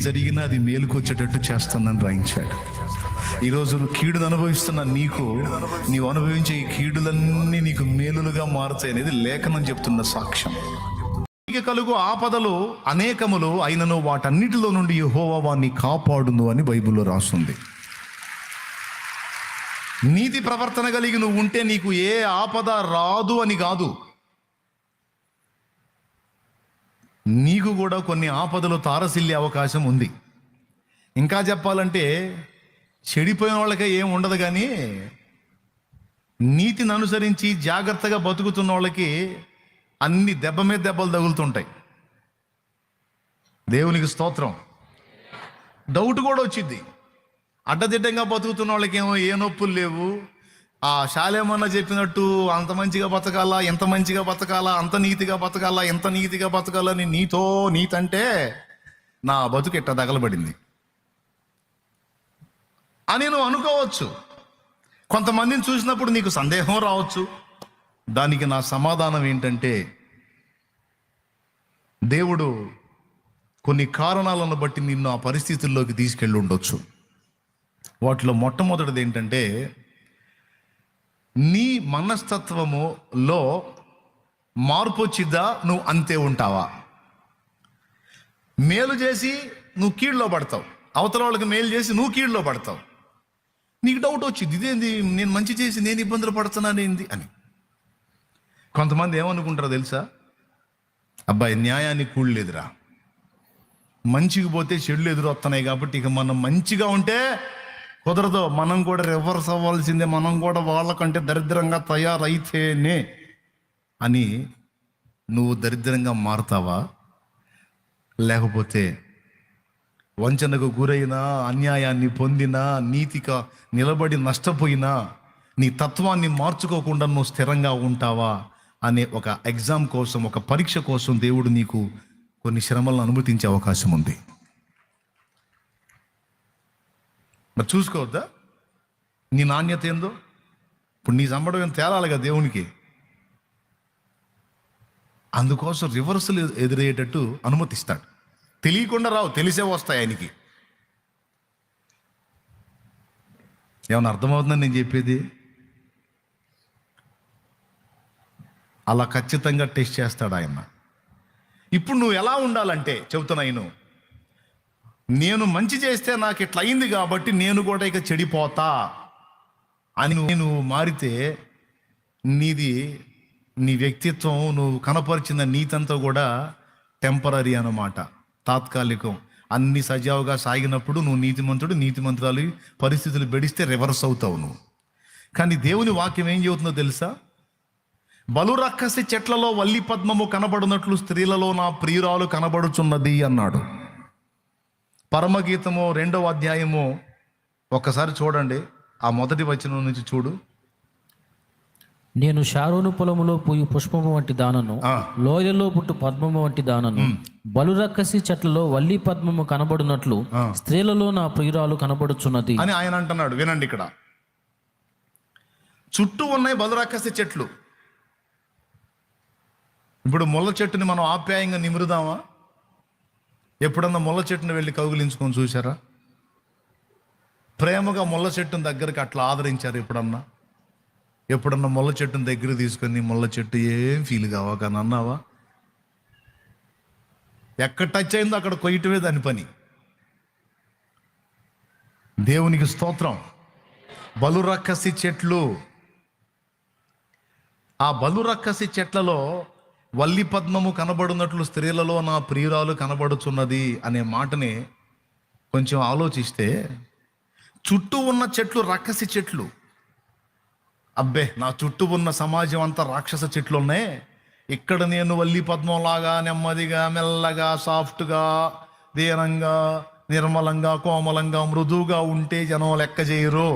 జరిగినా అది మేలుకొచ్చేటట్టు చేస్తానని రాయించాడు. ఈరోజు కీడును అనుభవిస్తున్న నీకు, నీవు అనుభవించే ఈ కీడులన్నీ నీకు మేలులుగా మారుతాయి అనేది లేఖనం చెప్తున్న సాక్ష్యం. కలుగు ఆపదలు అనేకములు అయినను వాటన్నిటిలో నుండి యెహోవా వారిని కాపాడును అని బైబిల్లో రాస్తుంది. నీతి ప్రవర్తన కలిగి నువ్వు ఉంటే నీకు ఏ ఆపద రాదు అని కాదు, నీకు కూడా కొన్ని ఆపదలు తారసిల్లే అవకాశం ఉంది. ఇంకా చెప్పాలంటే చెడిపోయిన వాళ్ళకే ఏం ఉండదు, కానీ నీతిని అనుసరించి జాగ్రత్తగా బతుకుతున్న వాళ్ళకి అన్ని దెబ్బ మీద దెబ్బలు తగులుతుంటాయి. దేవునికి స్తోత్రం. డౌట్ కూడా వచ్చింది. అడ్డదిడ్డంగా బతుకుతున్న వాళ్ళకి ఏమో ఏ నొప్పులు లేవు. ఆ శాలేమన్న చెప్పినట్టు అంత మంచిగా బతకాలా, ఎంత మంచిగా బతకాలా, అంత నీతిగా బతకాలా, ఎంత నీతిగా బతకాలని నీతంటే నా బతుకు ఎట్ట తగలబడింది అని నువ్వు అనుకోవచ్చు. కొంతమందిని చూసినప్పుడు నీకు సందేహం రావచ్చు. దానికి నా సమాధానం ఏంటంటే, దేవుడు కొన్ని కారణాలను బట్టి నిన్ను ఆ పరిస్థితుల్లోకి తీసుకెళ్ళి ఉండొచ్చు. వాటిలో మొట్టమొదటిది ఏంటంటే, నీ మనస్తత్వములో మార్పు వచ్చిద్దా, నువ్వు అంతే ఉంటావా? మేలు చేసి నువ్వు కీడులో పడతావు, అవతల వాళ్ళకి మేలు చేసి నువ్వు కీడులో పడతావు. నీకు డౌట్ వచ్చింది, ఇదేంది నేను మంచి చేసి నేను ఇబ్బందులు పడుతున్నానేంది అని. కొంతమంది ఏమనుకుంటారో తెలుసా? అబ్బాయి న్యాయానికి కూడలేదురా, మంచికి పోతే చెడులు ఎదురొస్తున్నాయి కాబట్టి ఇక మనం మంచిగా ఉంటే కుదరదు, మనం కూడా రివర్స్ అవ్వాల్సిందే, మనం కూడా వాళ్ళకంటే దరిద్రంగా తయారైతేనే అని నువ్వు దరిద్రంగా మారుతావా? లేకపోతే వంచనకు గురైనా, అన్యాయాన్ని పొందినా, నీతిగా నిలబడి నష్టపోయినా నీ తత్వాన్ని మార్చుకోకుండా నువ్వు స్థిరంగా ఉంటావా అనే ఒక ఎగ్జామ్ కోసం, ఒక పరీక్ష కోసం దేవుడు నీకు కొన్ని శ్రమలను అనుమతించే అవకాశం ఉంది. మరి చూసుకోవద్దా నీ నాణ్యత ఏందో? ఇప్పుడు నీ సంబడం ఏం తేలాలి కదా దేవునికి. అందుకోసం రివర్సల్ ఎదురయ్యేటట్టు అనుమతిస్తాడు. తెలియకుండా రావు, తెలిసే వస్తాయి ఆయనకి. ఏమన్నా అర్థమవుతుందని నేను చెప్పేది? అలా ఖచ్చితంగా టెస్ట్ చేస్తాడు ఆయన. ఇప్పుడు నువ్వు ఎలా ఉండాలంటే చెబుతున్నా, నేను మంచి చేస్తే నాకు ఇట్లా అయింది కాబట్టి నేను కూడా ఇక చెడిపోతా అని నేను మారితే నీ వ్యక్తిత్వం, నువ్వు కనపరిచిన నీతంతా కూడా టెంపరీ అన్నమాట, తాత్కాలికం. అన్ని సజావుగా సాగినప్పుడు నువ్వు నీతిమంతురాలు, పరిస్థితులు బెడిస్తే రివర్స్ అవుతావు నువ్వు. కానీ దేవుని వాక్యం ఏం చెబుతుందో తెలుసా? బలురక్కసి చెట్లలో వల్లి పద్మము కనబడినట్లు స్త్రీలలో నా ప్రియురాలు కనబడుచున్నది అన్నాడు. పరమగీతము 2వ అధ్యాయము ఒక్కసారి చూడండి, ఆ మొదటి వచనం నుంచి చూడు. నేను షారోను పొలములో పూయు పుష్పము వంటి దానను, లోయలో పుట్టు పద్మము వంటి దానను, బలురక్కసి చెట్లలో వల్లి పద్మము కనబడినట్లు స్త్రీలలో నా ప్రియురాలు కనబడుచున్నది అని ఆయన అంటున్నాడు. వినండి, ఇక్కడ చుట్టూ ఉన్నాయి బలురక్కసి చెట్లు. ఇప్పుడు ముళ్ళ చెట్టుని మనం ఆప్యాయంగా నిమురుదామా? ఎప్పుడన్నా ముళ్ళ చెట్టుని వెళ్ళి కౌగిలించుకొని చూసారా? ప్రేమగా ముళ్ళ చెట్టుని దగ్గరికి అట్లా ఆదరించారు ఎప్పుడన్నా ముళ్ళ చెట్టుని దగ్గర తీసుకొని ముళ్ళ చెట్టు ఏం ఫీల్ కావా కానీ అన్నావా? ఎక్కడ టచ్ అయిందో అక్కడ కొయ్యటమే దాని పని. దేవునికి స్తోత్రం. బలురక్కసి చెట్లు, ఆ బలురక్కసి చెట్లలో వల్లి పద్మము కనబడినట్లు స్త్రీలలో నా ప్రియురాలు కనబడుచున్నది అనే మాటని కొంచెం ఆలోచిస్తే, చుట్టూ ఉన్న చెట్లు రక్కసి చెట్లు. అబ్బే, నా చుట్టూ ఉన్న సమాజం అంతా రాక్షస చెట్లు ఉన్నాయి, ఇక్కడ నేను వల్లి పద్మంలాగా నెమ్మదిగా, మెల్లగా, సాఫ్ట్గా, దీనంగా, నిర్మలంగా, కోమలంగా, మృదువుగా ఉంటే జనం లెక్క చేయరు,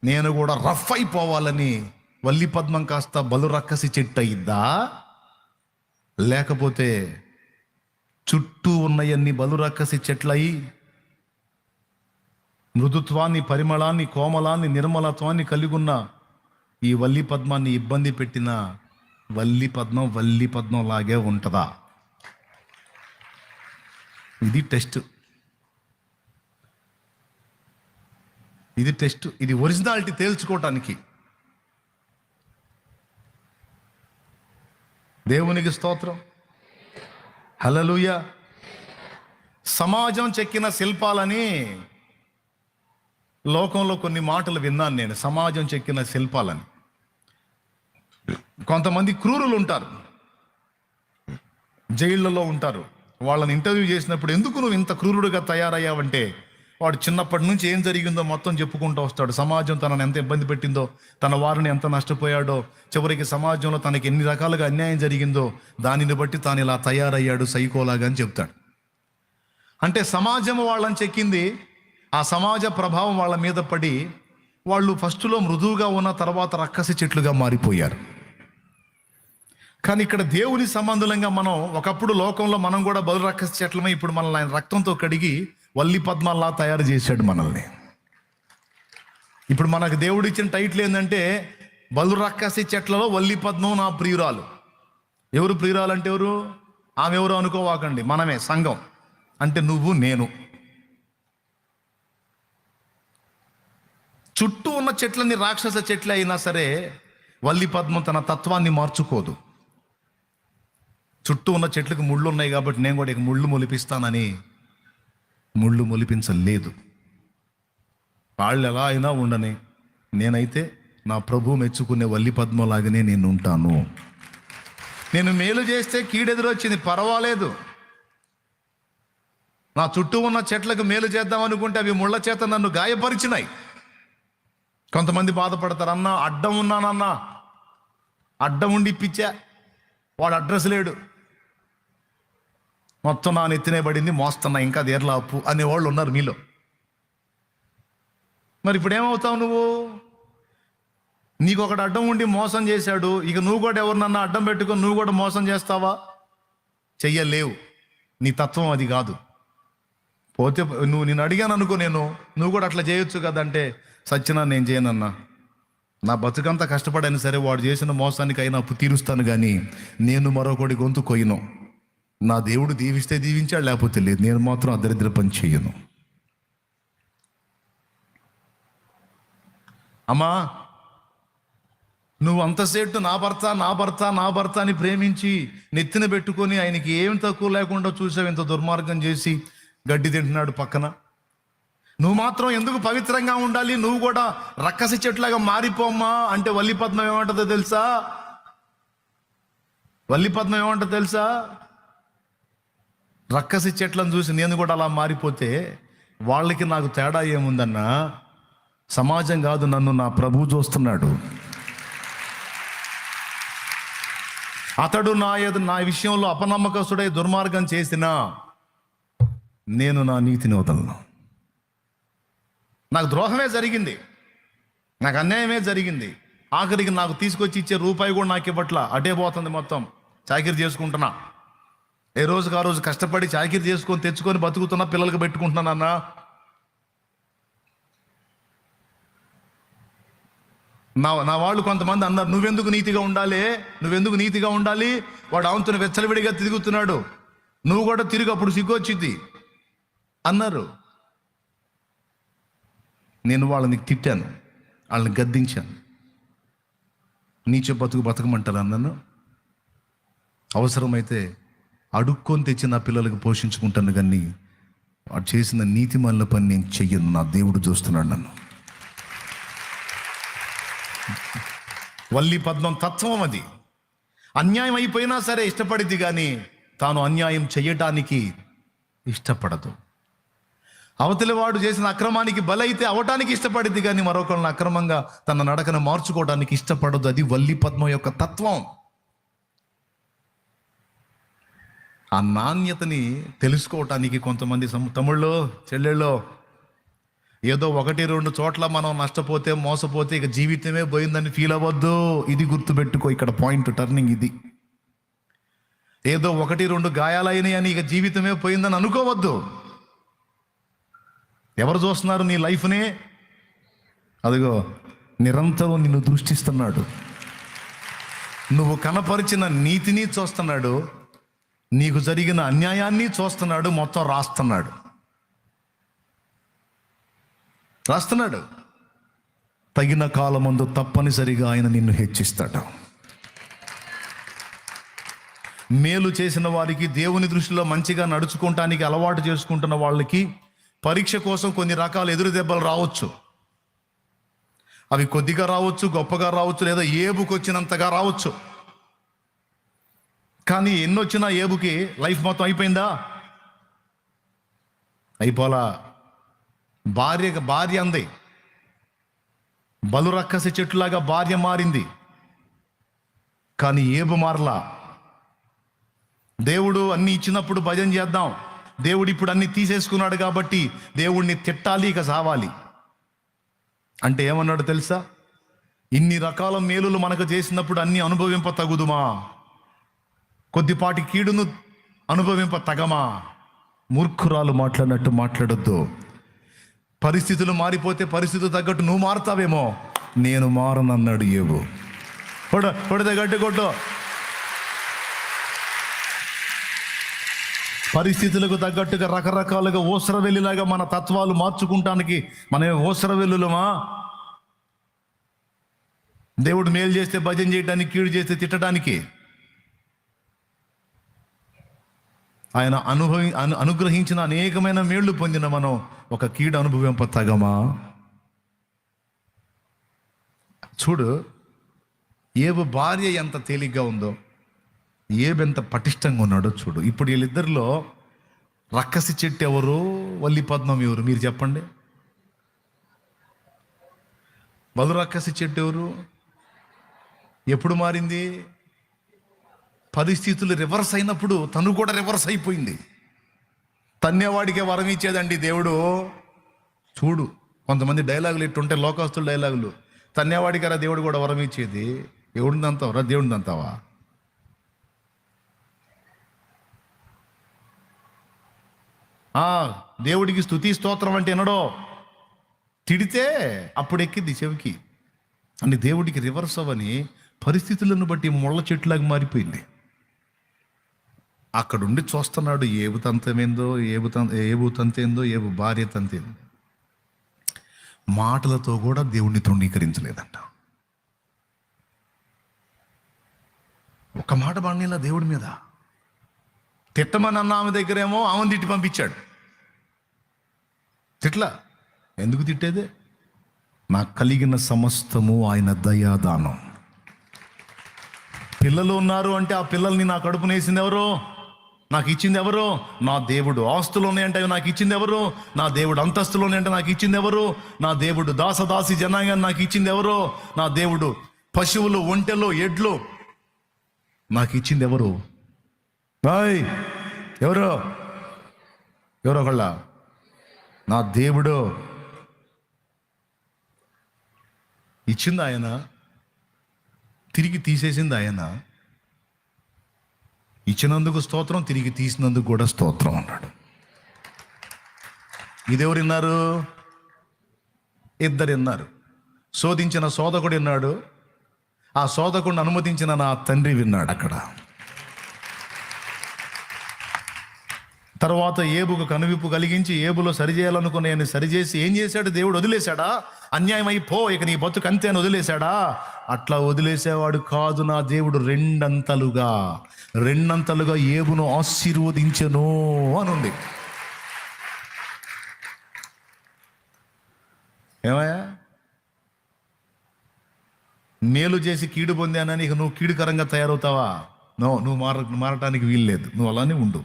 నేను కూడా రఫ్ అయిపోవాలని వల్లి పద్మం కాస్త బలురక్కసి చెట్టు అయ్యిద్దా? లేకపోతే చుట్టూ ఉన్నయన్ని బలురక్కసి చెట్లయి మృదుత్వాన్ని, పరిమళాన్ని, కోమలాన్ని, నిర్మలత్వాన్ని కలిగి ఉన్న ఈ వల్లి పద్మాన్ని ఇబ్బంది పెట్టిన వల్లి పద్మం లాగే ఉంటుందా? ఇది టెస్ట్. ఇది టెస్ట్, ఇది ఒరిజినాలిటీ తేల్చుకోవటానికి. దేవునికి స్తోత్రం, హల్లెలూయా. సమాజం చెక్కిన శిల్పాలని లోకంలో కొన్ని మాటలు విన్నాను నేను. సమాజం చెక్కిన శిల్పాలని. కొంతమంది క్రూరులు ఉంటారు, జైళ్ళలో ఉంటారు. వాళ్ళని ఇంటర్వ్యూ చేసినప్పుడు ఎందుకు నువ్వు ఇంత క్రూరుడుగా తయారయ్యావంటే, వాడు చిన్నప్పటి నుంచి ఏం జరిగిందో మొత్తం చెప్పుకుంటూ వస్తాడు. సమాజం తనని ఎంత ఇబ్బంది పెట్టిందో, తన వారిని ఎంత నష్టపోయాడో, చివరికి సమాజంలో తనకి ఎన్ని రకాలుగా అన్యాయం జరిగిందో దానిని బట్టి తాను ఇలా తయారయ్యాడు సైకోలాగా అని చెప్తాడు. అంటే సమాజం వాళ్ళని చెక్కింది, ఆ సమాజ ప్రభావం వాళ్ళ మీద పడి వాళ్ళు ఫస్ట్లో మృదువుగా ఉన్న తర్వాత రక్కసి చెట్లుగా మారిపోయారు. కానీ ఇక్కడ దేవుని సంబంధంగా మనం ఒకప్పుడు లోకంలో మనం కూడా బలు రక్కసి చెట్లమే, ఇప్పుడు మనల్ని ఆయన రక్తంతో కడిగి వల్లి పద్మాల్లా తయారు చేశాడు మనల్ని. ఇప్పుడు మనకు దేవుడు ఇచ్చిన టైటిల్ ఏంటంటే బలు రక్కసి చెట్లలో వల్లి పద్మం నా ప్రియురాలు. ఎవరు ప్రియురాలు అంటే ఎవరు? ఆమె ఎవరు అనుకోవాకండి, మనమే, సంఘం అంటే నువ్వు నేను. చుట్టూ ఉన్న చెట్లని రాక్షస చెట్లే అయినా సరే వల్లి పద్మం తన తత్వాన్ని మార్చుకోదు. చుట్టూ ఉన్న చెట్లకు ముళ్ళు ఉన్నాయి కాబట్టి నేను కూడా ఇక ముళ్ళు మొలిపిస్తానని ముళ్ళు మొలిపించలేదు. వాళ్ళు ఎలా అయినా ఉండని, నేనైతే నా ప్రభు మెచ్చుకునే వల్లి పద్మంలాగానే నేను ఉంటాను. నేను మేలు చేస్తే కీడెదురొచ్చింది, పర్వాలేదు. నా చుట్టూ ఉన్న చెట్లకు మేలు చేద్దాం అనుకుంటే అవి ముళ్ళ చేత నన్ను గాయపరిచినాయి. కొంతమంది బాధపడతారు, అన్నా అడ్డం ఉన్నానన్నా, అడ్డం ఉండి ఇప్పించా, వాడు అడ్రస్ లేడు, మొత్తం నా నెత్తినే పడింది, మోస్తున్నా, ఇంకా దేర్లా అప్పు అనేవాళ్ళు ఉన్నారు మీలో. మరి ఇప్పుడు ఏమవుతావు నువ్వు? నీకు ఒకటి అడ్డం ఉండి మోసం చేశాడు, ఇక నువ్వు కూడా ఎవరినన్నా అడ్డం పెట్టుకొని నువ్వు కూడా మోసం చేస్తావా? చెయ్యలేవు. నీ తత్వం అది కాదు. పోతే నేను అడిగాను అనుకో, నువ్వు కూడా అట్లా చేయొచ్చు కదంటే, సచ్చినా నేను చేయనన్నా, నా బతుకంతా కష్టపడైనా సరే వాడు చేసిన మోసానికి అయినా అప్పు తీరుస్తాను, కానీ నేను మరొకటి గొంతు కొయ్యను. నా దేవుడు దీవిస్తే దీవించాడు, లేకపోతే లేదు. నేను మాత్రం అదరిద్ర పని చెయ్యను. అమ్మా, నువ్వు అంతసేటు నా భర్త నా భర్త నా భర్త అని ప్రేమించి నెత్తిన పెట్టుకొని ఆయనకి ఏం తక్కువ లేకుండా చూసావు, ఇంత దుర్మార్గం చేసి గడ్డి తింటున్నాడు పక్కన. నువ్వు మాత్రం ఎందుకు పవిత్రంగా ఉండాలి, నువ్వు కూడా రక్కసి చెట్లాగా మారిపోమ్మా అంటే వల్లి పద్మం ఏమంటుందో తెలుసా? వల్లి పద్మం ఏమంటుందో తెలుసా? రక్కసి చెట్లను చూసి నేను కూడా అలా మారిపోతే వాళ్ళకి నాకు తేడా ఏముందన్నా? సమాజం కాదు, నన్ను నా ప్రభు చూస్తున్నాడు. అతడు నా విషయంలో అపనమ్మకస్తుడై దుర్మార్గం చేసినా నేను నా నీతిని వదలను. నాకు ద్రోహమే జరిగింది, నాకు అన్యాయమే జరిగింది, ఆఖరికి నాకు తీసుకొచ్చి ఇచ్చే రూపాయి కూడా నాకు ఇవ్వట్లా, అటే పోతుంది మొత్తం. చాకిరీ చేసుకుంటున్నా, ఏ రోజుకి ఆ రోజు కష్టపడి చాకిరీ చేసుకొని తెచ్చుకొని బతుకుతున్నా, పిల్లలకు పెట్టుకుంటున్నానన్నా. నా వాళ్ళు కొంతమంది అన్నారు, నువ్వెందుకు నీతిగా ఉండాలి, వాడు ఆమెతో వెచ్చలవిడిగా తిరుగుతున్నాడు, నువ్వు కూడా తిరిగి, అప్పుడు సిగ్గొచ్చింది అన్నారు. నేను వాళ్ళని తిట్టాను, వాళ్ళని గద్దించాను. నీచే బతకమంటారు అన్నాను. అవసరమైతే అడుక్కొని తెచ్చి నా పిల్లలకు పోషించుకుంటాను, కానీ వాడు చేసిన నీతిమాలిన పని నేను చెయ్యను. నా దేవుడు చూస్తున్నాడు నన్ను. వల్లి పద్మం తత్వం అది. అన్యాయం అయిపోయినా సరే ఇష్టపడిద్ది, కానీ తాను అన్యాయం చెయ్యటానికి ఇష్టపడదు. అవతలి వాడు చేసిన అక్రమానికి బలైతే అవటానికి ఇష్టపడిద్ది, కానీ మరొకరిని అక్రమంగా తన నడకను మార్చుకోవడానికి ఇష్టపడదు. అది వల్లి పద్మం యొక్క తత్వం. ఆ నాణ్యతని తెలుసుకోవటానికి కొంతమంది తమ్ముళ్ళు చెల్లెళ్ళు, ఏదో 1-2 చోట్ల మనం నష్టపోతే మోసపోతే ఇక జీవితమే పోయిందని ఫీల్ అవ్వద్దు. ఇది గుర్తుపెట్టుకో, ఇక్కడ పాయింట్ టర్నింగ్ ఇది. ఏదో 1-2 గాయాలైనాయి అని ఇక జీవితమే పోయిందని అనుకోవద్దు. ఎవరు చూస్తున్నారు నీ లైఫ్ని? అదిగో నిరంతరం నిన్ను దృష్టిస్తున్నాడు. నువ్వు కనపరిచిన నీతిని చూస్తున్నాడు, నీకు జరిగిన అన్యాయాన్ని చూస్తున్నాడు, మొత్తం రాస్తున్నాడు. తగిన కాలమందు తప్పనిసరిగా ఆయన నిన్ను హెచ్చిస్తాడు. మేలు చేసిన వారికి, దేవుని దృష్టిలో మంచిగా నడుచుకోవటానికి అలవాటు చేసుకుంటున్న వాళ్ళకి పరీక్ష కోసం కొన్ని రకాల ఎదురు దెబ్బలు రావచ్చు. అవి కొద్దిగా రావచ్చు, గొప్పగా రావచ్చు, లేదా ఏబుకి వచ్చినంతగా రావచ్చు. కానీ ఎన్నొచ్చినా ఏబుకి లైఫ్ మొత్తం అయిపోయిందా? అయిపోలా. భార్య అంది, బలురక్కసి చెట్టులాగా భార్య మారింది, కానీ ఏబు మారలా. దేవుడు అన్ని ఇచ్చినప్పుడు భజన చేద్దాం, దేవుడు ఇప్పుడు అన్ని తీసేసుకున్నాడు కాబట్టి దేవుడిని తిట్టాలి, ఇక సావాలి అంటే ఏమన్నాడు తెలుసా? ఇన్ని రకాల మేలులు మనకు చేసినప్పుడు అన్ని అనుభవింప తగుదుమా? కొద్దిపాటి కీడును అనుభవింప తగమా? మూర్ఖురాలు మాట్లాడినట్టు మాట్లాడొద్దు. పరిస్థితులు మారిపోతే పరిస్థితులు తగ్గట్టు నువ్వు మారుతావేమో, నేను మారనన్నాడు ఏబు. కొడితే గట్టి కొట్టు. పరిస్థితులకు తగ్గట్టుగా రకరకాలుగా ఓసరవెల్లిలాగా మన తత్వాలు మార్చుకుంటానికి మనం ఓసరవెల్లులమా? దేవుడు మేలు చేస్తే భజన చేయడానికి, కీడు చేస్తే తిట్టడానికి. ఆయన అనుగ్రహించిన అనేకమైన మేళ్లు పొందిన మనం ఒక కీడు అనుభవింప తగమా? చూడు, ఏబు భార్య ఎంత తేలిగ్గా ఉందో, ఏబెంత పటిష్టంగా ఉన్నాడో చూడు. ఇప్పుడు వీళ్ళిద్దరిలో రక్కసి చెట్టు ఎవరు, వల్లి పద్మం ఎవరు? మీరు చెప్పండి. బలు రక్కసి చెట్టు ఎవరు? ఎప్పుడు మారింది? పరిస్థితులు రివర్స్ అయినప్పుడు తను కూడా రివర్స్ అయిపోయింది. తన్నేవాడికే వరం ఇచ్చేదండి దేవుడు. చూడు, కొంతమంది డైలాగులు ఇట్టుంటే లోకస్తుల డైలాగులు. తన్నేవాడికరా దేవుడు కూడా వరం ఇచ్చేది. ఎవడిని అంతావరా? దేవుడిని అంతావా? దేవుడికి స్తుతి స్తోత్రం అంటే ఎన్నడో తిడితే అప్పుడు ఎక్కింది చెవికి అని. దేవుడికి రివర్స్ అవ్వని పరిస్థితులను బట్టి ముళ్ళ చెట్టులాగా మారిపోయింది. అక్కడుండి చూస్తున్నాడు, ఏబు తంతమేందో, ఏబు తంతేందో, ఏబు భార్య తంతేందో. మాటలతో కూడా దేవుణ్ణి తృణీకరించలేదంట. ఒక మాట బాణీలా దేవుడి మీద తిట్టమని అన్న ఆమె దగ్గరేమో ఆమెను తిట్టి పంపించాడు. తిట్లా. ఎందుకు తిట్టేదే? నాకు కలిగిన సమస్తము ఆయన దయాదానం. పిల్లలు ఉన్నారు అంటే ఆ పిల్లల్ని నా కడుపునేసింది ఎవరు? నాకు ఇచ్చింది ఎవరు? నా దేవుడు. ఆస్తులు ఉన్నాయంటే నాకు ఇచ్చింది ఎవరు? నా దేవుడు. అంతస్తులు ఉన్నాయంటే నాకు ఇచ్చింది ఎవరు? నా దేవుడు. దాసదాసి జనాంగాన్ని నాకు ఇచ్చింది ఎవరు? నా దేవుడు. పశువులు, ఒంటెలు, ఎడ్లు నాకు ఇచ్చింది ఎవరు? బాయ్ ఎవరు? ఒకళ్ళ నా దేవుడు. ఇచ్చింది ఆయన, తిరిగి తీసేసింది ఆయన. ఇచ్చినందుకు స్తోత్రం, తిరిగి తీసినందుకు కూడా స్తోత్రం అన్నాడు. ఇదెవరు విన్నారు? ఇద్దరు విన్నారు. శోధించిన శోధకుడు విన్నాడు, ఆ శోధకుడిని అనుమతించిన నా తండ్రి విన్నాడు. అక్కడ తర్వాత ఏబుకు కనువిప్పు కలిగించి ఏబులో సరిచేయాలనుకుని ఆయన సరిచేసి ఏం చేశాడు? దేవుడు వదిలేశాడా? అన్యాయం అయిపో, ఇక నీ బతుకు అంతే అని వదిలేశాడా? అట్లా వదిలేసేవాడు కాదు నా దేవుడు. రెండంతలుగా ఏబును ఆశీర్వదించెను అనుంది. ఏమయ్యా, మేలు చేసి కీడు పొందానని ఇక నువ్వు కీడుకరంగా తయారవుతావా? నువ్వు మారటానికి వీల్లేదు. నువ్వు అలానే ఉండు.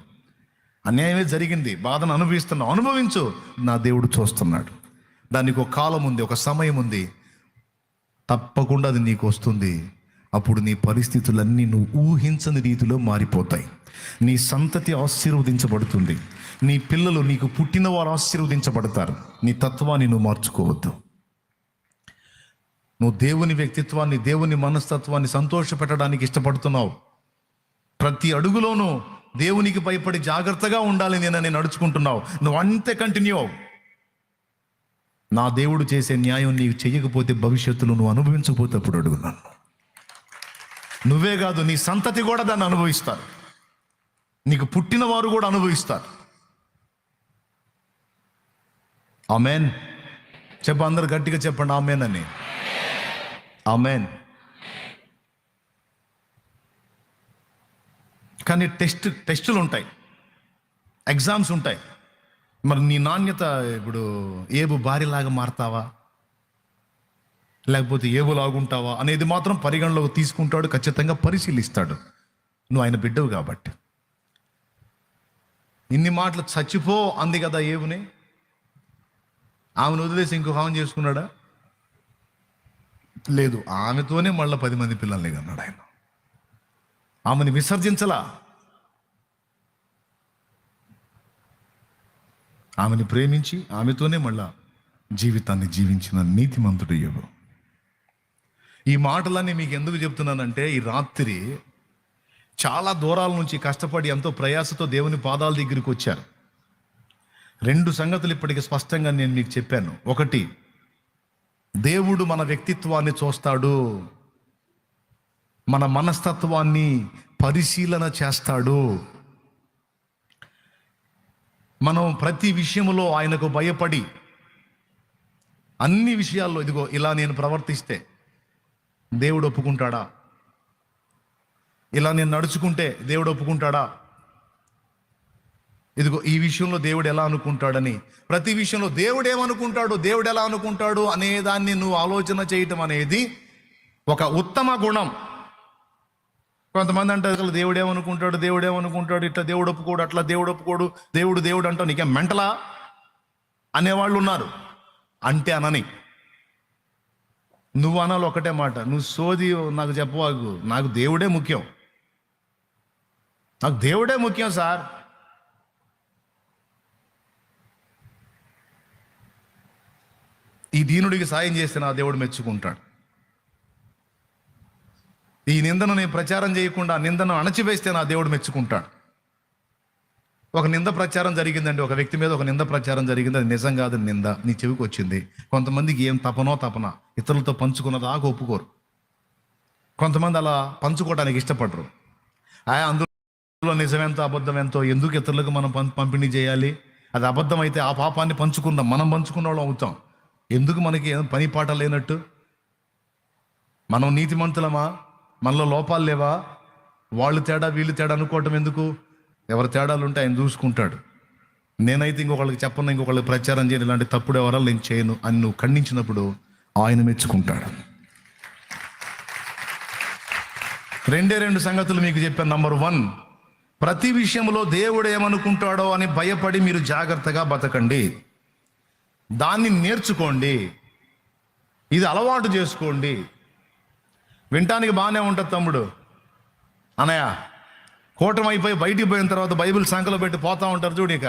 అన్యాయమే జరిగింది, బాధను అనుభవిస్తున్నావు, అనుభవించు. నా దేవుడు చూస్తున్నాడు. దానికి ఒక కాలం ఉంది, ఒక సమయం ఉంది. తప్పకుండా అది నీకు వస్తుంది. అప్పుడు నీ పరిస్థితులన్నీ నువ్వు ఊహించని రీతిలో మారిపోతాయి. నీ సంతతి ఆశీర్వదించబడుతుంది. నీ పిల్లలు, నీకు పుట్టిన వారు ఆశీర్వదించబడతారు. నీ తత్వాన్ని నువ్వు మార్చుకోవద్దు. నువ్వు దేవుని వ్యక్తిత్వాన్ని, దేవుని మనస్తత్వాన్ని సంతోషపెట్టడానికి ఇష్టపడుతున్నావు. ప్రతి అడుగులోనూ దేవునికి భయపడి జాగ్రత్తగా ఉండాలి నేను నడుచుకుంటున్నావు. నువ్వు అంతే కంటిన్యూ అవు. నా దేవుడు చేసే న్యాయం నీకు చెయ్యకపోతే భవిష్యత్తులో నువ్వు అనుభవించకపోతే అప్పుడు అడుగున్నాను. నువ్వే కాదు, నీ సంతతి కూడా దాన్ని అనుభవిస్తారు. నీకు పుట్టిన వారు కూడా అనుభవిస్తారు. ఆమేన్. అందరు గట్టిగా చెప్పండి ఆమేన్ అని. ఆమేన్. కానీ టెస్టులు ఉంటాయి, ఎగ్జామ్స్ ఉంటాయి. మరి నీ నాణ్యత ఇప్పుడు ఏబు భార్యలాగా మారతావా, లేకపోతే ఏబులాగుంటావా అనేది మాత్రం పరిగణలోకి తీసుకుంటాడు, ఖచ్చితంగా పరిశీలిస్తాడు. నువ్వు ఆయన బిడ్డవు కాబట్టి. ఇన్ని మాటలు చచ్చిపో అంది కదా ఏబుని. ఆమెను వదిలేసి ఇంకొక ఆమెను చేసుకున్నాడా? లేదు, ఆమెతోనే మళ్ళీ 10 మంది పిల్లల్ని కన్నాడు ఆయన. ఆమెను విసర్జించలా, ఆమెను ప్రేమించి ఆమెతోనే మళ్ళా జీవితాన్ని జీవించిన నీతిమంతుడు యోబు. ఈ మాటలన్నీ మీకు ఎందుకు చెప్తున్నానంటే, ఈ రాత్రి చాలా దూరాల నుంచి కష్టపడి ఎంతో ప్రయాసతో దేవుని పాదాల దగ్గరికి వచ్చారు. 2 సంగతులు ఇప్పటికి స్పష్టంగా నేను మీకు చెప్పాను. ఒకటి, దేవుడు మన వ్యక్తిత్వాన్ని చూస్తాడు, మన మనస్తత్వాన్ని పరిశీలన చేస్తాడు. మనం ప్రతి విషయంలో ఆయనకు భయపడి అన్ని విషయాల్లో ఇదిగో ఇలా నేను ప్రవర్తిస్తే దేవుడు ఒప్పుకుంటాడా, ఇలా నేను నడుచుకుంటే దేవుడు ఒప్పుకుంటాడా, ఇదిగో ఈ విషయంలో దేవుడు ఎలా అనుకుంటాడని, ప్రతి విషయంలో దేవుడు ఏమనుకుంటాడు, దేవుడు ఎలా అనుకుంటాడు అనే దాన్ని నువ్వు ఆలోచన చేయటం అనేది ఒక ఉత్తమ గుణం. కొంతమంది అంటారు అసలు దేవుడు ఏమనుకుంటాడు, ఇట్లా దేవుడు ఒప్పుకోడు, అట్లా దేవుడు ఒప్పుకోడు, దేవుడు అంటావు, నీకేం మెంటలా అనేవాళ్ళు ఉన్నారు. అంటే అనని, నువ్వు అనాలి ఒకటే మాట, నువ్వు సోది నాకు చెప్పవాకు, నాకు దేవుడే ముఖ్యం, నాకు దేవుడే ముఖ్యం సార్. ఈ దీనుడికి సాయం చేస్తే నా దేవుడు మెచ్చుకుంటాడు. ఈ నిందను నేను ప్రచారం చేయకుండా నిందను అణచివేస్తే నా దేవుడు మెచ్చుకుంటాడు. ఒక నింద ప్రచారం జరిగిందండి, ఒక వ్యక్తి మీద ఒక నింద ప్రచారం జరిగింది, అది నిజం కాదు, నింద నీ చెవికి వచ్చింది. కొంతమందికి ఏం తపన ఇతరులతో పంచుకున్నదాకా ఒప్పుకోరు. కొంతమంది అలా పంచుకోవడానికి ఇష్టపడరు. అందులో నిజమెంతో అబద్ధం ఎంతో ఎందుకు ఇతరులకు మనం పంపిణీ చేయాలి? అది అబద్ధం అయితే ఆ పాపాన్ని మనం పంచుకున్న వాళ్ళం అవుతాం. ఎందుకు మనకి పని పాట లేనట్టు? మనం నీతిమంతులమా? మనలో లోపాలు లేవా? వాళ్ళు తేడా వీళ్ళు తేడా అనుకోవటం ఎందుకు? ఎవరి తేడాలు ఉంటే ఆయన చూసుకుంటాడు. నేనైతే ఇంకొకళ్ళకి చెప్పను, ఇంకొకళ్ళకి ప్రచారం చేయను, ఇలాంటి తప్పుడు ఎవరాలు నేను చేయను అని నువ్వు ఖండించినప్పుడు ఆయన మెచ్చుకుంటాడు. 2 సంగతులు మీకు చెప్పాను. నంబర్ 1, ప్రతి విషయంలో దేవుడు ఏమనుకుంటాడో అని భయపడి మీరు జాగ్రత్తగా బతకండి, దాన్ని నేర్చుకోండి, ఇది అలవాటు చేసుకోండి. వినటానికి బాగానే ఉంటుంది తమ్ముడు, అన్నయ్య, కూటమి అయిపోయి బయటికి పోయిన తర్వాత బైబిల్ సంఖ్యలో పెట్టి పోతా ఉంటారు చూడు, ఇక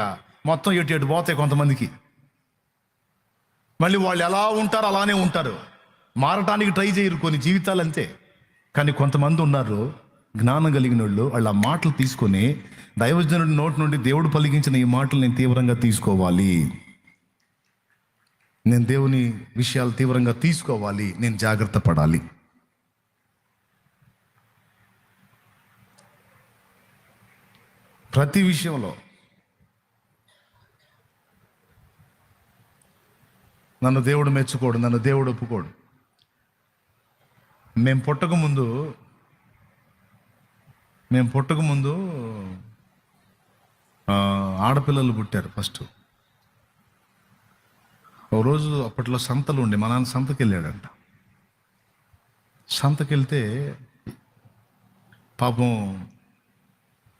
మొత్తం ఎటు పోతాయి కొంతమందికి. మళ్ళీ వాళ్ళు ఎలా ఉంటారో అలానే ఉంటారు, మారటానికి ట్రై చేయరు, కొన్ని జీవితాలు అంతే. కానీ కొంతమంది ఉన్నారు జ్ఞానం కలిగిన వాళ్ళు, వాళ్ళ మాటలు తీసుకొని దైవజనుడి నోటి నుండి దేవుడు పలికించిన ఈ మాటలు నేను తీవ్రంగా తీసుకోవాలి, నేను దేవుని విషయాలు తీవ్రంగా తీసుకోవాలి, నేను జాగ్రత్త పడాలి. ప్రతి విషయంలో నన్ను దేవుడు మెచ్చుకోడు, నన్ను దేవుడు ఒప్పుకోడు. మేము పుట్టక ముందు ఆడపిల్లలు పుట్టారు ఫస్ట్. ఓ రోజు అప్పట్లో సంతలు ఉండే, మా నాన్న సంతకి వెళ్ళాడంట. సంతకి వెళ్తే పాపం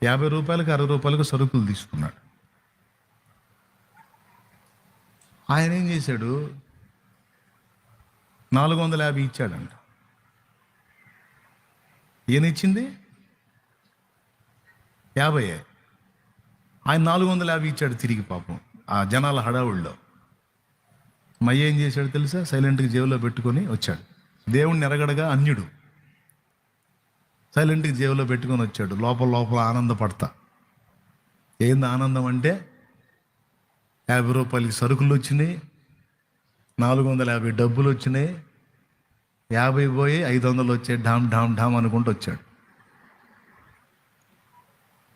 50 రూపాయలకు 60 రూపాయలకు సరుకులు తీసుకున్నాడు. ఆయన ఏం చేశాడు, 450 ఇచ్చాడంట. ఈయన ఇచ్చింది 50, ఆయన 450 ఇచ్చాడు తిరిగి. పాపం ఆ జనాల హడావుల్లో మయ్య ఏం చేశాడు తెలుసా? సైలెంట్గా జేబులో పెట్టుకొని వచ్చాడు. దేవుణ్ణి ఎరగడగా అన్యుడు, సైలెంట్గా జేబులో పెట్టుకొని వచ్చాడు. లోపల ఆనందపడతా. ఏంది ఆనందం అంటే, 50 రూపాయలకి సరుకులు వచ్చినాయి, 450 డబ్బులు వచ్చినాయి, 50 పోయి 500 వచ్చాయి, ఢామ్ ఢామ్ ఢామ్ అనుకుంటూ వచ్చాడు.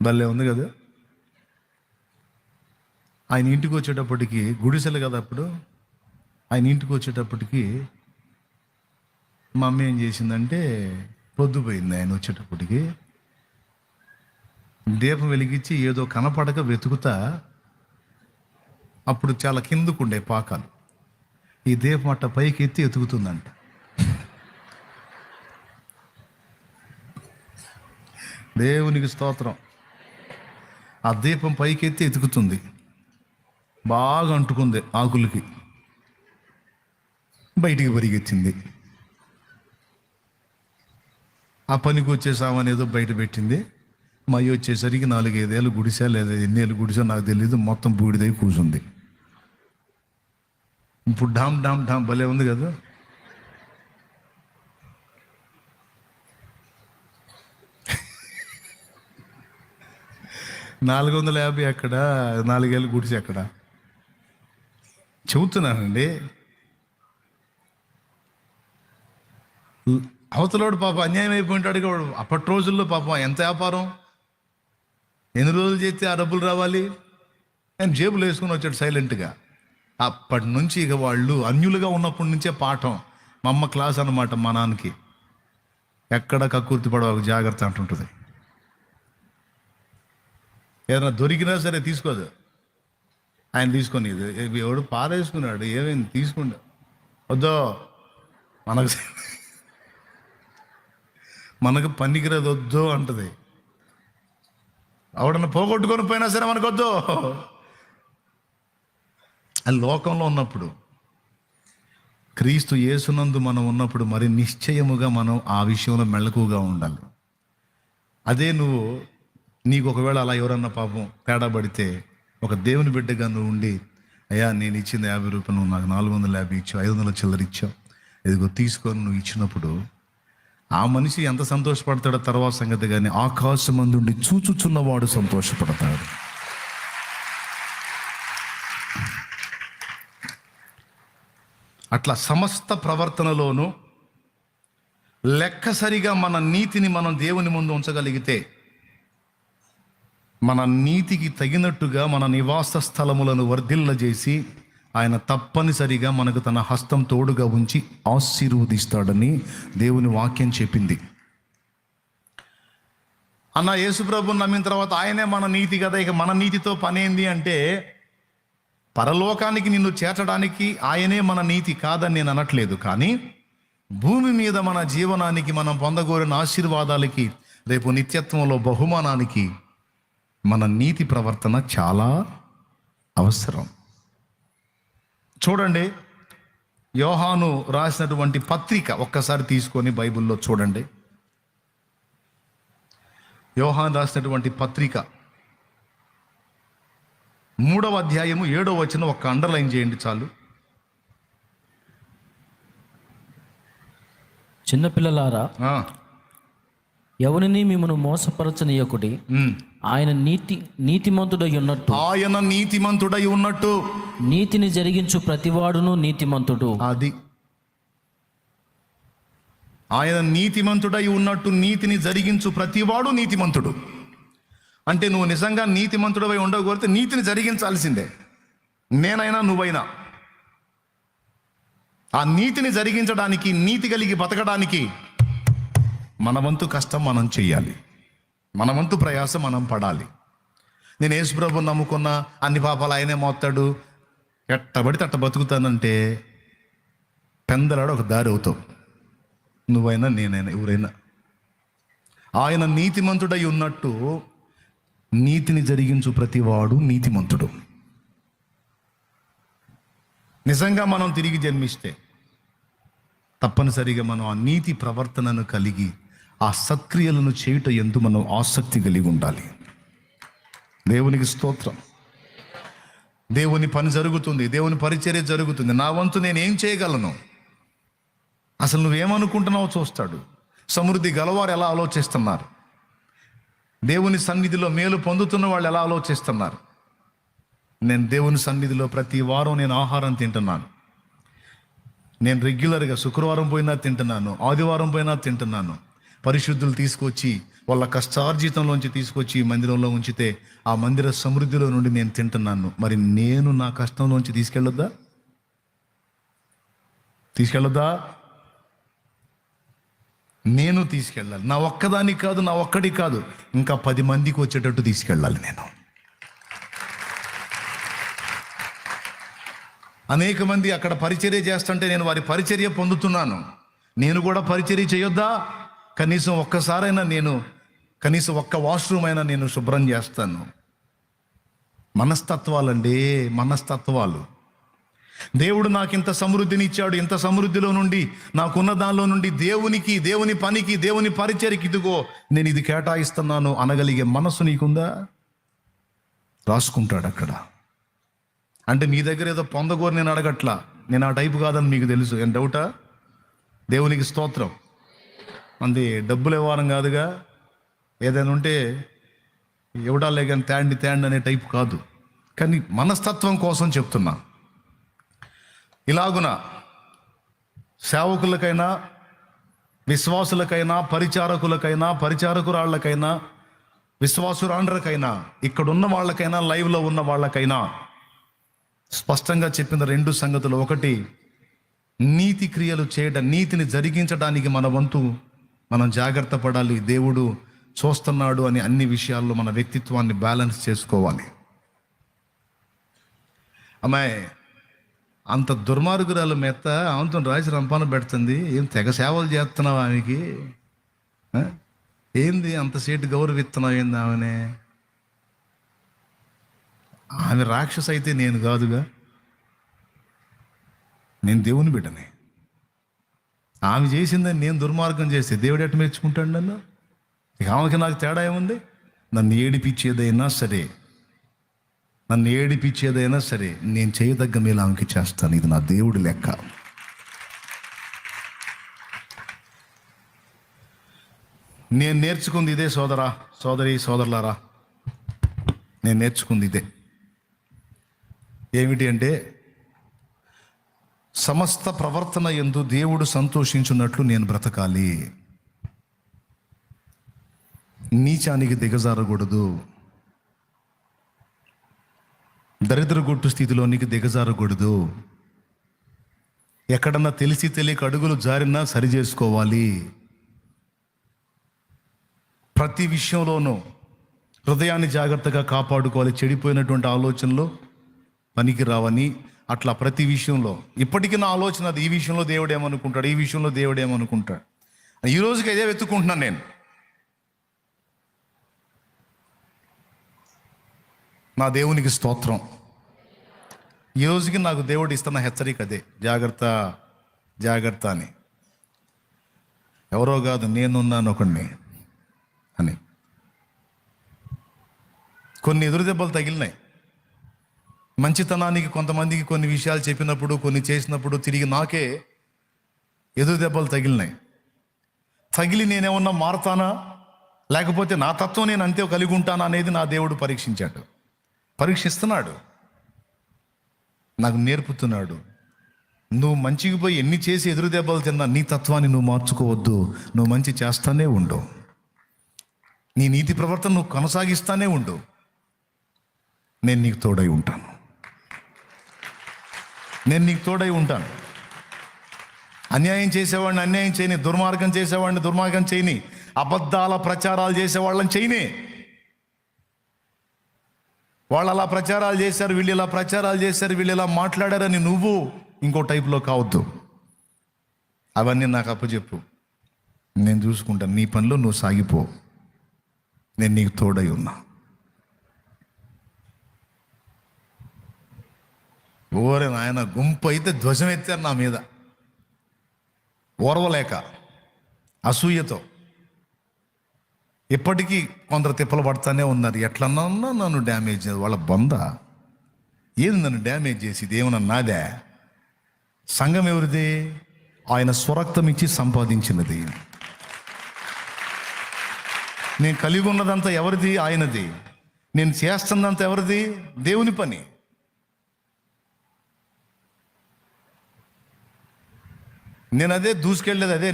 భలే ఉంది కదా. ఆయన ఇంటికి వచ్చేటప్పటికి, గుడిసెలు కదా అప్పుడు, ఆయన ఇంటికి వచ్చేటప్పటికి మా అమ్మ ఏం చేసిందంటే పొద్దుపోయింది ఆయన వచ్చేటప్పటికి, దీపం వెలిగించి ఏదో కనపడక వెతుకుతా, అప్పుడు చాలా కిందకుండే పాకాలు, ఈ దీపం అట్ట పైకి ఎత్తి ఎతుకుతుందంట. దేవునికి స్తోత్రం. ఆ దీపం పైకి ఎత్తి ఎతుకుతుంది, బాగా అంటుకుంది ఆకులకి, బయటికి పరిగెత్తింది. ఆ పనికి వచ్చే సామాన్ ఏదో బయట పెట్టింది. మా అయ్య వచ్చేసరికి 4-5 ఏళ్ళు గుడిసా లేదా ఎన్నేళ్ళు గుడిసా నాకు తెలియదు, మొత్తం బూడిదై కూర్చుంది. ఇప్పుడు డామ్ డామ్ డామ్ భలే ఉంది కదా. $450 ఎక్కడ, 4 ఏళ్ళు గుడిసె ఎక్కడ చెబుతున్నానండి. అవతలోడు పాప అన్యాయం అయిపోయింటాడు వాడు. అప్పటి రోజుల్లో పాపం ఎంత వ్యాపారం, ఎన్ని రోజులు చేస్తే ఆ డబ్బులు రావాలి. ఆయన జేబులు వేసుకుని వచ్చాడు సైలెంట్గా. అప్పటి నుంచి ఇక వాళ్ళు అన్యులుగా ఉన్నప్పటి నుంచే పాఠం. మా అమ్మ క్లాస్ అన్నమాట మా నాన్నకి, ఎక్కడ కక్కుర్తి పడవ జాగ్రత్త అంటుంటుంది. ఏదైనా దొరికినా సరే తీసుకోదు, ఆయన తీసుకొని ఎవడు పారేసుకున్నాడు, ఏమైంది తీసుకుంటా, వద్దో మనకు పనికిరదు, వద్దు అంటది. ఆవిడని పోగొట్టుకొని పోయినా సరే మనకొద్దు. అది లోకంలో ఉన్నప్పుడు. క్రీస్తు యేసునందు మనం ఉన్నప్పుడు మరి నిశ్చయముగా మనం ఆ విషయంలో మెళకువగా ఉండాలి. అదే నీకు ఒకవేళ అలా ఎవరన్నా పాపం తేడా పడితే, ఒక దేవుని బిడ్డగా నువ్వు ఉండి, అయ్యా నేను ఇచ్చింది ₹50, నువ్వు నాకు 450 ఇచ్చావు, 500 చిల్లర ఇచ్చావు, ఇదిగో తీసుకొని నువ్వు ఇచ్చినప్పుడు ఆ మనిషి ఎంత సంతోషపడతాడో తర్వాత సంగతి, కానీ ఆకాశమందుండి చూచుచున్నవాడు సంతోషపడతాడు. అట్లా సమస్త ప్రవర్తనలోనూ లెక్కసరిగా మన నీతిని మనం దేవుని ముందు ఉంచగలిగితే, మన నీతికి తగినట్టుగా మన నివాస స్థలములను వర్ధిల్లజేసి ఆయన తప్పనిసరిగా మనకు తన హస్తం తోడుగా ఉంచి ఆశీర్వదిస్తాడని దేవుని వాక్యం చెప్పింది. అన్న యేసుప్రభుని నమ్మిన తర్వాత ఆయనే మన నీతి కదా, ఇక మన నీతితో పనేంది అంటే, పరలోకానికి నిన్ను చేర్చడానికి ఆయనే మన నీతి కాదని నేను అనట్లేదు. కానీ భూమి మీద మన జీవనానికి, మనం పొందగోరిన ఆశీర్వాదాలకి, రేపు నిత్యత్వంలో బహుమానానికి మన నీతి ప్రవర్తన చాలా అవసరం. చూడండి, యోహాను రాసినటువంటి పత్రిక ఒక్కసారి తీసుకొని బైబిల్లో చూడండి. యోహాను రాసినటువంటి పత్రిక 3వ అధ్యాయము 7వ వచనం ఒక్క అండర్లైన్ చేయండి చాలు. చిన్నపిల్లలారా, ఎవరిని మిమ్మను మోసపరచనీయకుడి, ఆయన నీతిమంతుడై ఉన్నట్టు నీతిని జరిగించు ప్రతివాడును నీతిమంతుడు. అది ఆయన నీతిమంతుడై ఉన్నట్టు నీతిని జరిగించు ప్రతివాడు నీతిమంతుడు. అంటే నువ్వు నిజంగా నీతిమంతుడవై ఉండకూడదు, నీతిని జరిగించాల్సిందే. నేనైనా నువ్వైనా ఆ నీతిని జరిగించడానికి, నీతి కలిగి బతకడానికి మన వంతు కష్టం మనం చెయ్యాలి, మన వంతు ప్రయాసం మనం పడాలి. నేను యేసుప్రభుని నమ్ముకున్న అన్ని పాపాలు ఆయనే మోస్తాడు, ఎట్టబడితే అట్ట బతుకుతానంటే పెందలాడు ఒక దారి అవుతావు, నువ్వైనా నేనైనా ఎవరైనా. ఆయన నీతిమంతుడై ఉన్నట్టు నీతిని జరిగించు ప్రతివాడు నీతిమంతుడు. నిజంగా మనం తిరిగి జన్మిస్తే తప్పనిసరిగా మనం ఆ నీతి ప్రవర్తనను కలిగి ఆ సత్క్రియలను చేయుట యందు మనం ఆసక్తి కలిగి ఉండాలి. దేవునికి స్తోత్రం. దేవుని పని జరుగుతుంది, దేవుని పరిచర్య జరుగుతుంది. నా వంతు నేను ఏం చేయగలను? అసలు నువ్వేమనుకుంటున్నావో చూస్తాడు. సమృద్ధి గలవారు ఎలా ఆలోచిస్తున్నారు, దేవుని సన్నిధిలో మేలు పొందుతున్న వాళ్ళు ఎలా ఆలోచిస్తున్నారు. నేను దేవుని సన్నిధిలో ప్రతి వారం నేను ఆహారం తింటున్నాను. నేను రెగ్యులర్గా శుక్రవారం పోయినా తింటున్నాను, ఆదివారం పోయినా తింటున్నాను. పరిశుద్ధులు తీసుకొచ్చి వాళ్ళ కష్టార్జితంలోంచి తీసుకొచ్చి మందిరంలో ఉంచితే ఆ మందిర సమృద్ధిలో నుండి నేను తింటున్నాను. మరి నేను నా కష్టంలోంచి తీసుకెళ్ళొద్దా? నేను తీసుకెళ్ళాలి. నా ఒక్కదానికి కాదు, నా ఒక్కడి కాదు, ఇంకా 10 మందికి వచ్చేటట్టు తీసుకెళ్ళాలి. నేను అనేక మంది అక్కడ పరిచర్య చేస్తుంటే నేను వారి పరిచర్య పొందుతున్నాను. నేను కూడా పరిచర్య చేయొద్దా? కనీసం ఒక్కసారైనా నేను కనీసం ఒక్క వాష్రూమ్ అయినా నేను శుభ్రం చేస్తాను. మనస్తత్వాలండి, మనస్తత్వాలు. దేవుడు నాకు ఇంత సమృద్ధిని ఇచ్చాడు. ఇంత సమృద్ధిలో నుండి, నాకున్న దానిలో నుండి దేవునికి, దేవుని పనికి, దేవుని పరిచర్యకి ఇదిగో నేను ఇది కేటాయిస్తున్నాను అనగలిగే మనసు నీకుందా? రాసుకుంటాడు అక్కడ. అంటే నీ దగ్గర ఏదో పొందగోరు నేను అడగట్లా. నేను ఆ టైపు కాదని మీకు తెలుసు. ఏం డౌటా? దేవునికి స్తోత్రం. మంది డబ్బులు ఇవ్వడం కాదుగా. ఏదైనా ఉంటే ఇవ్వడాలే కానీ తేండి అనే టైపు కాదు. కానీ మనస్తత్వం కోసం చెప్తున్నా. ఇలాగున సేవకులకైనా, విశ్వాసులకైనా, పరిచారకులకైనా, పరిచారకురాళ్ళకైనా, విశ్వాసురాండ్రకైనా, ఇక్కడున్న వాళ్ళకైనా, లైవ్లో ఉన్న వాళ్ళకైనా స్పష్టంగా చెప్పిన 2 సంగతులు. ఒకటి, నీతి క్రియలు చేయడం, నీతిని జరిగించడానికి మన వంతు మనం జాగ్రత్త పడాలి. దేవుడు చూస్తున్నాడు అని అన్ని విషయాల్లో మన వ్యక్తిత్వాన్ని బ్యాలెన్స్ చేసుకోవాలి. అమ్మాయి అంత దుర్మార్గురాలు మెత్త ఆమెతో రాసి రంపాన పెడుతుంది. ఏం తెగ సేవలు చేస్తున్నావు ఆమెకి? ఏంది అంత సేటు గౌరవిస్తున్నావు? ఏంది ఆమెనే? ఆమె రాక్షస అయితే నేను కాదుగా. నేను దేవుని బిడ్డనే. ఆమె చేసిందని నేను దుర్మార్గం చేస్తే దేవుడు ఎట్ట మెచ్చుకుంటాడు నన్ను? ఇక ఆమెకి నాకు తేడా ఏముంది? నన్ను ఏడిపించేదైనా సరే, నేను చేయదగ్గ మేలు ఆమెకి చేస్తాను. ఇది నా దేవుడి లెక్క. నేను నేర్చుకుంది ఇదే సోదరులారా, నేను నేర్చుకుంది ఇదే. ఏమిటి అంటే, సమస్త ప్రవర్తన యందు దేవుడు సంతోషించున్నట్లు నేను బ్రతకాలి. నీచానికి దిగజారకూడదు. దరిద్రగొట్టు స్థితిలోనికి దిగజారకూడదు. ఎక్కడన్నా తెలిసి తెలియక అడుగులు జారినా సరి చేసుకోవాలి. ప్రతి విషయంలోనూ హృదయాన్ని జాగ్రత్తగా కాపాడుకోవాలి. చెడిపోయినటువంటి ఆలోచనలు పనికి రావని అట్లా ప్రతి విషయంలో. ఇప్పటికీ నా ఆలోచన అది. ఈ విషయంలో దేవుడు ఏమనుకుంటాడు, ఈ విషయంలో దేవుడు ఏమనుకుంటాడు. ఈ రోజుకి అదే వెతుక్కుంటున్నాను నేను. నా దేవునికి స్తోత్రం. ఈ రోజుకి నాకు దేవుడు ఇస్తున్న హెచ్చరిక అదే, జాగ్రత్త అని. ఎవరో కాదు, నేనున్నాను ఒకడిని అని. కొన్ని ఎదురు దెబ్బలు తగిలినాయి. మంచితనానికి కొంతమందికి కొన్ని విషయాలు చెప్పినప్పుడు, కొన్ని చేసినప్పుడు తిరిగి నాకే ఎదురు దెబ్బలు తగిలినాయి. తగిలి నేనేమన్నా మారుతానా, లేకపోతే నా తత్వం నేను అంతే కలిగి ఉంటానా అనేది నా దేవుడు పరీక్షిస్తున్నాడు, నాకు నేర్పుతున్నాడు. నువ్వు మంచికి పోయి ఎన్ని చేసి ఎదురు దెబ్బలు తిన్నా నీ తత్వాన్ని నువ్వు మార్చుకోవద్దు. నువ్వు మంచి చేస్తానే ఉండు. నీ నీతి ప్రవర్తన నువ్వు కొనసాగిస్తానే ఉండు. నేను నీకు తోడై ఉంటాను. అన్యాయం చేసేవాడిని అన్యాయం చేయని, దుర్మార్గం చేసేవాడిని దుర్మార్గం చేయని, అబద్ధాల ప్రచారాలు చేసేవాళ్ళని చేయని. వాళ్ళు అలా ప్రచారాలు చేశారు, వీళ్ళు ఇలా ప్రచారాలు చేశారు, వీళ్ళు ఇలా మాట్లాడారని నువ్వు ఇంకో టైప్లో కావద్దు. అవన్నీ నాకు అప్పచెప్పు, నేను చూసుకుంటాను. నీ పనిలో నువ్వు సాగిపో. నేను నీకు తోడై ఉన్నా. ఓరే నాయన, గుంపు అయితే ధ్వజం ఎత్తారు నా మీద, ఓర్వలేక, అసూయతో. ఇప్పటికీ కొందరు తిప్పలు పడుతూనే ఉన్నారు. ఎట్లన్నా నన్ను డ్యామేజ్ చేయాలి. వాళ్ళ బొంద ఏది నన్ను డ్యామేజ్ చేసి? ఇది ఏమన్నా నాదే? సంఘం ఎవరిది? ఆయన స్వరక్తం ఇచ్చి సంపాదించినది. నేను కలిగి ఉన్నదంతా ఎవరిది? ఆయనది. నేను చేస్తున్నంత ఎవరిది? దేవుని పని. నేను అదే దూసుకెళ్ళేది, అదే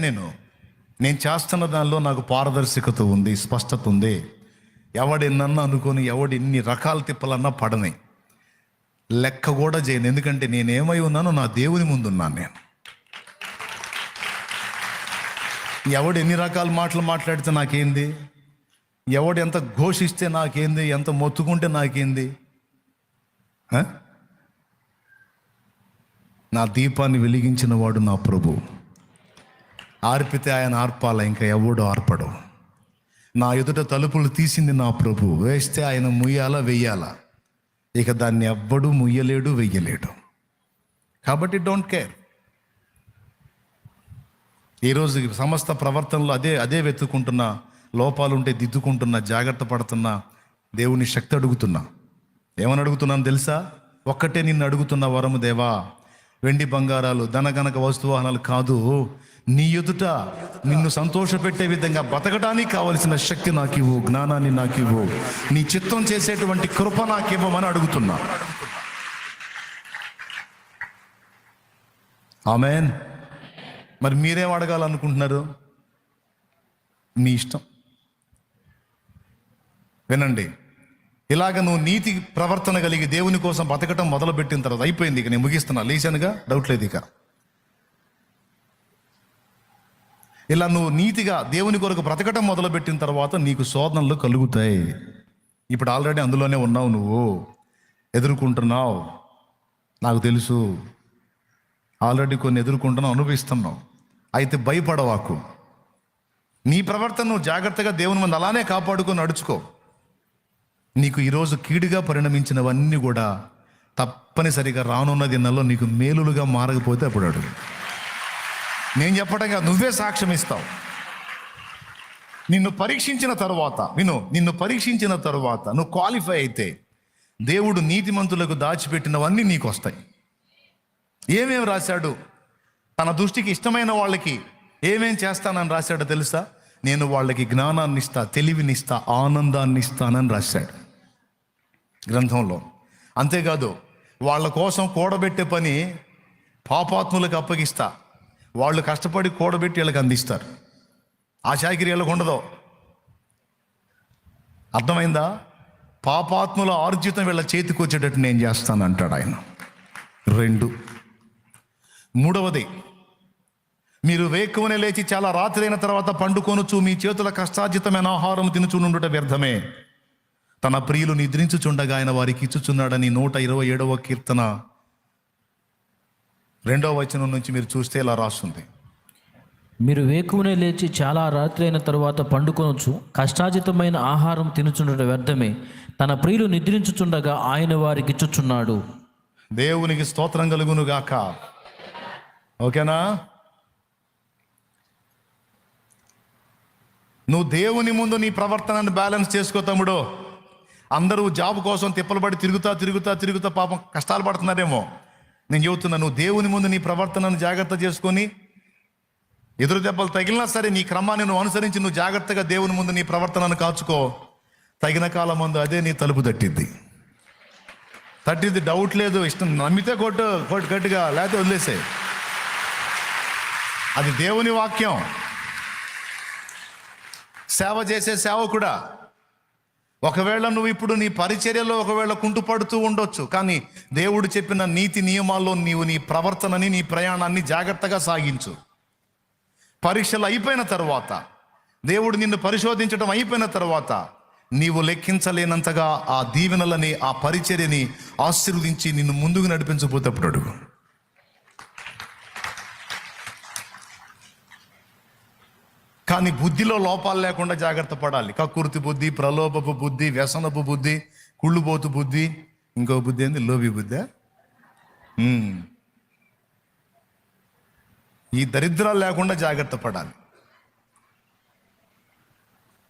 నేను చేస్తున్న దానిలో నాకు పారదర్శకత ఉంది, స్పష్టత ఉంది. ఎవడెన్నన్నా అనుకొని ఎవడు ఎన్ని రకాల తిప్పలన్నా పడని లెక్క కూడా చేయను. ఎందుకంటే నేనేమై ఉన్నానో నా దేవుని ముందున్నాను. ఎవడు ఎన్ని రకాల మాటలు మాట్లాడితే నాకేంది, ఎవడు ఎంత ఘోషిస్తే నాకేంది, ఎంత మొత్తుకుంటే నాకేంది? నా దీపాన్ని వెలిగించిన వాడు నా ప్రభు. ఆర్పితే ఆయన ఆర్పాల, ఇంకా ఎవడు ఆర్పడు. నా ఎదుట తలుపులు తీసింది నా ప్రభు, వేస్తే ఆయన ముయ్యాలా వెయ్యాలా, ఇక దాన్ని ఎవ్వడు ముయ్యలేడు వెయ్యలేడు. కాబట్టి డోంట్ కేర్. ఈరోజు సమస్త ప్రవర్తనలో అదే వెతుక్కుంటున్నా, లోపాలుంటే దిద్దుకుంటున్నా, జాగ్రత్త పడుతున్నా, దేవుని శక్తి అడుగుతున్నా. ఏమని అడుగుతున్నాను తెలుసా? ఒక్కటే నిన్ను అడుగుతున్న వరము దేవా, వెండి బంగారాలు ధనగనక వస్తువాహనాలు కాదు, నీ ఎదుట నిన్ను సంతోషపెట్టే విధంగా బతకడానికి కావలసిన శక్తి నాకు ఇవ్వు, జ్ఞానాన్ని నాకు ఇవ్వు, నీ చిత్తం చేసేటువంటి కృప నాకు ఇవ్వమని అడుగుతున్నా. ఆమేన్. మరి మీరేం అడగాలనుకుంటున్నారు? మీ ఇష్టం. వినండి, ఇలాగ నువ్వు నీతి ప్రవర్తన కలిగి దేవుని కోసం బతకటం మొదలుపెట్టిన తర్వాత అయిపోయింది. ఇక నేను ముగిస్తున్నా, లేచానుగా, డౌట్ లేదు. ఇక ఇలా నువ్వు నీతిగా దేవుని కొరకు బ్రతకటం మొదలుపెట్టిన తర్వాత నీకు శోధనలు కలుగుతాయి. ఇప్పుడు ఆల్రెడీ అందులోనే ఉన్నావు, నువ్వు ఎదుర్కొంటున్నావు, నాకు తెలుసు. ఆల్రెడీ కొన్ని ఎదుర్కొంటున్నావు, అనుభవిస్తున్నావు. అయితే భయపడవాకు. నీ ప్రవర్తన నువ్వు జాగ్రత్తగా దేవుని ముందు అలానే కాపాడుకొని నడుచుకో. నీకు ఈరోజు కీడుగా పరిణమించినవన్నీ కూడా తప్పనిసరిగా రానున్న దినాల్లో నీకు మేలులుగా మారకపోతే అప్పుడు అడుగు. నేను చెప్పడంగా నువ్వే సాక్ష్యం ఇస్తావు. నిన్ను పరీక్షించిన తరువాత, నిన్ను పరీక్షించిన తరువాత నువ్వు క్వాలిఫై అయితే దేవుడు నీతిమంతులకు దాచిపెట్టినవన్నీ నీకు వస్తాయి. ఏమేమి రాశాడు? తన దృష్టికి ఇష్టమైన వాళ్ళకి ఏమేం చేస్తానని రాశాడో తెలుసా? నేను వాళ్ళకి జ్ఞానాన్ని ఇస్తా, తెలివినిస్తా, ఆనందాన్ని ఇస్తానని రాశాడు గ్రంథంలో. అంతేకాదు, వాళ్ళ కోసం కూడబెట్టే పని పాపాత్ములకు అప్పగిస్తా, వాళ్ళు కష్టపడి కూడబెట్టి వీళ్ళకి అందిస్తారు. ఆ చాకిరి వీళ్ళకు ఉండదు. అర్థమైందా? పాపాత్ముల ఆర్జితం వీళ్ళ చేతికి వచ్చేటట్టు నేను చేస్తాను అంటాడు ఆయన. 2, మూడవది, మీరు వేకువనే లేచి చాలా రాత్రి అయిన తర్వాత పండుకొనుచు మీ చేతుల కష్టార్జితమైన ఆహారం తినుచునుండుట వ్యర్థమే. తన ప్రియులు నిద్రించుచుండగా ఆయన వారికి ఇచ్చుచున్నాడని 127వ కీర్తన 2వ వచనం నుంచి మీరు చూస్తే ఇలా రాస్తుంది. మీరు వేకువనే లేచి చాలా రాత్రి అయిన తరువాత పండుకొనొచ్చు, కష్టార్జితమైన ఆహారం తినుచుండుట వ్యర్థమే. తన ప్రియులు నిద్రించుచుండగా ఆయన వారికి ఇచ్చుచున్నాడు. దేవునికి స్తోత్రం కలుగును గాక. ఓకేనా? నువ్వు దేవుని ముందు నీ ప్రవర్తనను బ్యాలెన్స్ చేసుకో తమ్ముడు. అందరూ జాబ్ కోసం తిప్పలు పడి తిరుగుతా పాపం కష్టాలు పడుతున్నారేమో. నేను చెబుతున్నా, నువ్వు దేవుని ముందు నీ ప్రవర్తనను జాగ్రత్త చేసుకొని, ఎదురు దెబ్బలు తగిలినా సరే నీ క్రమాన్ని నువ్వు అనుసరించి నువ్వు జాగ్రత్తగా దేవుని ముందు నీ ప్రవర్తనను కాచుకో. తగిన కాలం ముందు అదే నీ తలుపు తట్టిద్ది. డౌట్ లేదు. ఇష్టం నమ్మితే కొట్టు గట్టిగా, లేకపోతే వదిలేసే. అది దేవుని వాక్యం. సేవ చేసే సేవకుడా, ఒకవేళ నువ్వు ఇప్పుడు నీ పరిచర్యలో ఒకవేళ కుంటుపడుతూ ఉండొచ్చు, కానీ దేవుడు చెప్పిన నీతి నియమాల్లో నీవు నీ ప్రవర్తనని, నీ ప్రయాణాన్ని జాగ్రత్తగా సాగించు. పరీక్షలు అయిపోయిన తర్వాత, దేవుడు నిన్ను పరిశోధించడం అయిపోయిన తర్వాత, నీవు లెక్కించలేనంతగా ఆ దీవెనలని, ఆ పరిచర్యని ఆశీర్వదించి నిన్ను ముందుకు నడిపించబోతే అప్పుడు అడుగు. కానీ బుద్ధిలో లోపాలు లేకుండా జాగ్రత్త పడాలి. కక్కుర్తి బుద్ధి, ప్రలోభపు బుద్ధి, వ్యసనపు బుద్ధి, కుళ్ళుబోతు బుద్ధి, ఇంకో బుద్ధి ఏంది? లోభి బుద్ధి. ఈ దరిద్రాలు లేకుండా జాగ్రత్త పడాలి.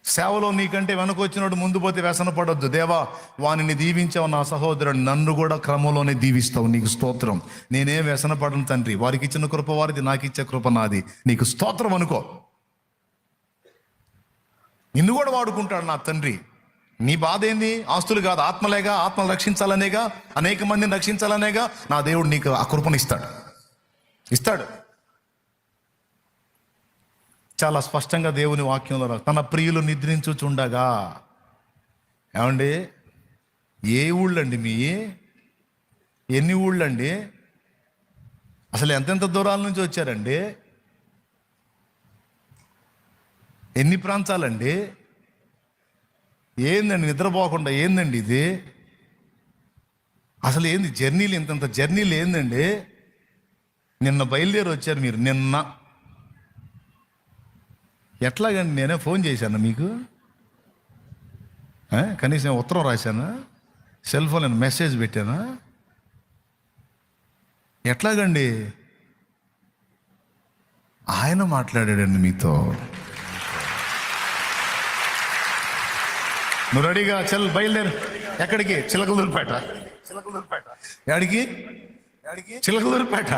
సేవలో నీకంటే వెనకొచ్చినోడు ముందు పోతే వ్యసన పడొద్దు. దేవా, వానిని దీవించావు నా సహోదరుడు, నన్ను కూడా క్రమంలోనే దీవిస్తావు, నీకు స్తోత్రం. నేనేం వ్యసన పడను తండ్రి, వారికి ఇచ్చిన కృప వారిది, నాకు ఇచ్చే కృప నాది, నీకు స్తోత్రం అనుకో. నిన్ను కూడా వాడుకుంటాడు నా తండ్రి. నీ బాధ ఏంది? ఆస్తులు కాదు, ఆత్మలేగా. ఆత్మలు రక్షించాలనేగా, అనేక మందిని రక్షించాలనేగా. నా దేవుడు నీకు ఆ కృపను ఇస్తాడు. చాలా స్పష్టంగా దేవుని వాక్యంలో తన ప్రియులు నిద్రించుచుండగా. ఏమండి, ఏ ఊళ్ళండి మీ? ఎన్ని ఊళ్ళండి? అసలు ఎంతెంత దూరాల నుంచి వచ్చారండి? ఎన్ని ప్రాంతాలండి? ఏందండి నిద్రపోకుండా? ఏందండి ఇది? అసలు ఏంది జర్నీలు? ఇంతంత జర్నీలు ఏందండి? నిన్న బయలుదేరి వచ్చారు మీరు. నిన్న ఎట్లాగండి? నేనే ఫోన్ చేశాను మీకు, కనీసం ఉత్తరం రాశానా? సెల్ ఫోన్ నేను మెసేజ్ పెట్టానా? ఎట్లాగండి? ఆయన మాట్లాడాడండి మీతో. నువ్వు రెడీగా చల్ బయలుదేరు. ఎక్కడికి? చిలకలూరుపేట. ఎక్కడికి? చిలకలూరుపేట.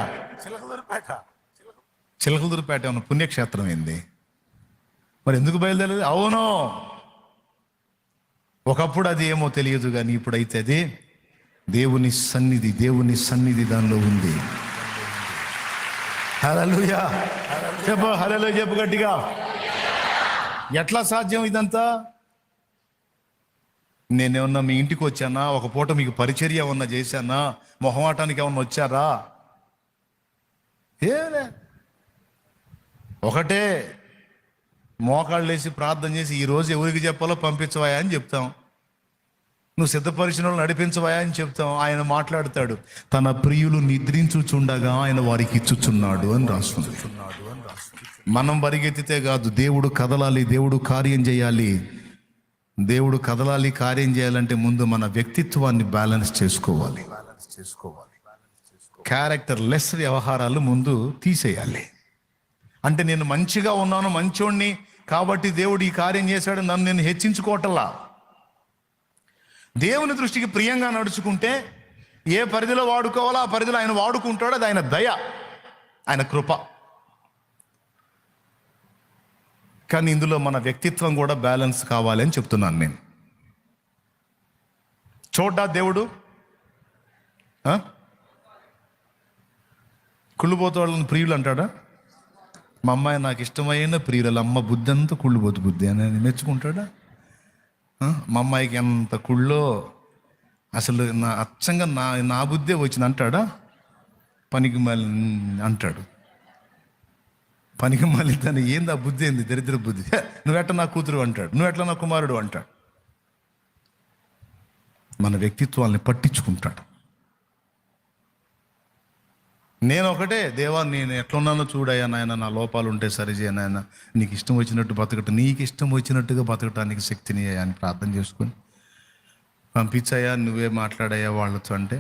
చిలకలూరుపేట ఏమన్నా పుణ్యక్షేత్రం ఏంది? మరి ఎందుకు బయలుదేరలేదు? అవును, ఒకప్పుడు అది ఏమో తెలియదు, కానీ ఇప్పుడైతే అది దేవుని సన్నిధి దానిలో ఉంది. హల్లెలూయా చెప్పు, హల్లెలూయా చెప్పు గట్టిగా. ఎట్లా సాధ్యం ఇదంతా? నేనేమన్నా మీ ఇంటికి వచ్చానా? ఒక పూట మీకు పరిచర్య ఏమన్నా చేశానా? మొహమాటానికి ఏమన్నా వచ్చారా? ఏలే, ఒకటే మోకాళ్ళు వేసి ప్రార్థన చేసి ఈరోజు ఎవరికి చెప్పాలో పంపించవాయా అని చెప్తాం. నువ్వు సిద్ధపరిచిన వాళ్ళు నడిపించవాయా అని చెప్తాం. ఆయన మాట్లాడతాడు, తన ప్రియులు నిద్రించుచుండగా ఆయన వారికి ఇచ్చుచున్నాడు అని రాస్తుంది. మనం పరిగెత్తితే కాదు, దేవుడు కదలాలి, దేవుడు కార్యం చేయాలి. దేవుడు కదలాలి, కార్యం చేయాలంటే ముందు మన వ్యక్తిత్వాన్ని బ్యాలెన్స్ చేసుకోవాలి. క్యారెక్టర్ లెస్ వ్యవహారాలు ముందు తీసేయాలి. అంటే నేను మంచిగా ఉన్నాను, మంచోడిని కాబట్టి దేవుడు ఈ కార్యం చేశాడు, నన్ను నేను హెచ్చించుకోవటంలా. దేవుని దృష్టికి ప్రియంగా నడుచుకుంటే ఏ పరిధిలో వాడుకోవాలో ఆ పరిధిలో ఆయన వాడుకుంటాడు. అది ఆయన దయ, ఆయన కృప. కానీ ఇందులో మన వ్యక్తిత్వం కూడా బ్యాలెన్స్ కావాలి అని చెప్తున్నాను నేను. చూడ్డా దేవుడు కుళ్ళుపోతే వాళ్ళని ప్రియులు అంటాడా? మా అమ్మాయి నాకు ఇష్టమైన ప్రియుల అమ్మ బుద్ధి అంతా కుళ్ళుపోతు బుద్ధి అని మెచ్చుకుంటాడా? మా అమ్మాయికి ఎంత కుళ్ళో అసలు అచ్చంగా నా బుద్ధే వచ్చింది అంటాడా? పనికి మళ్ళీ అంటాడు. పనికి మళ్ళీ తను ఏంది ఆ బుద్ధి, ఏంది దరిద్ర బుద్ధి, నువ్వెట్లా నా కూతురు అంటాడు, నువ్వెట్లా నా కుమారుడు అంటాడు. మన వ్యక్తిత్వాన్ని పట్టించుకుంటాడు. నేను ఒకటే, దేవా నేను ఎట్లున్నానో చూడయ్యా నాయన, నా లోపాలు ఉంటే సరిచేయ నాయన, నీకు ఇష్టం వచ్చినట్టు బతకటం, నీకు ఇష్టం వచ్చినట్టుగా బతకటానికి శక్తిని అని ప్రార్థన చేసుకొని పంపించాయా, నువ్వే మాట్లాడాయా వాళ్ళతో అంటే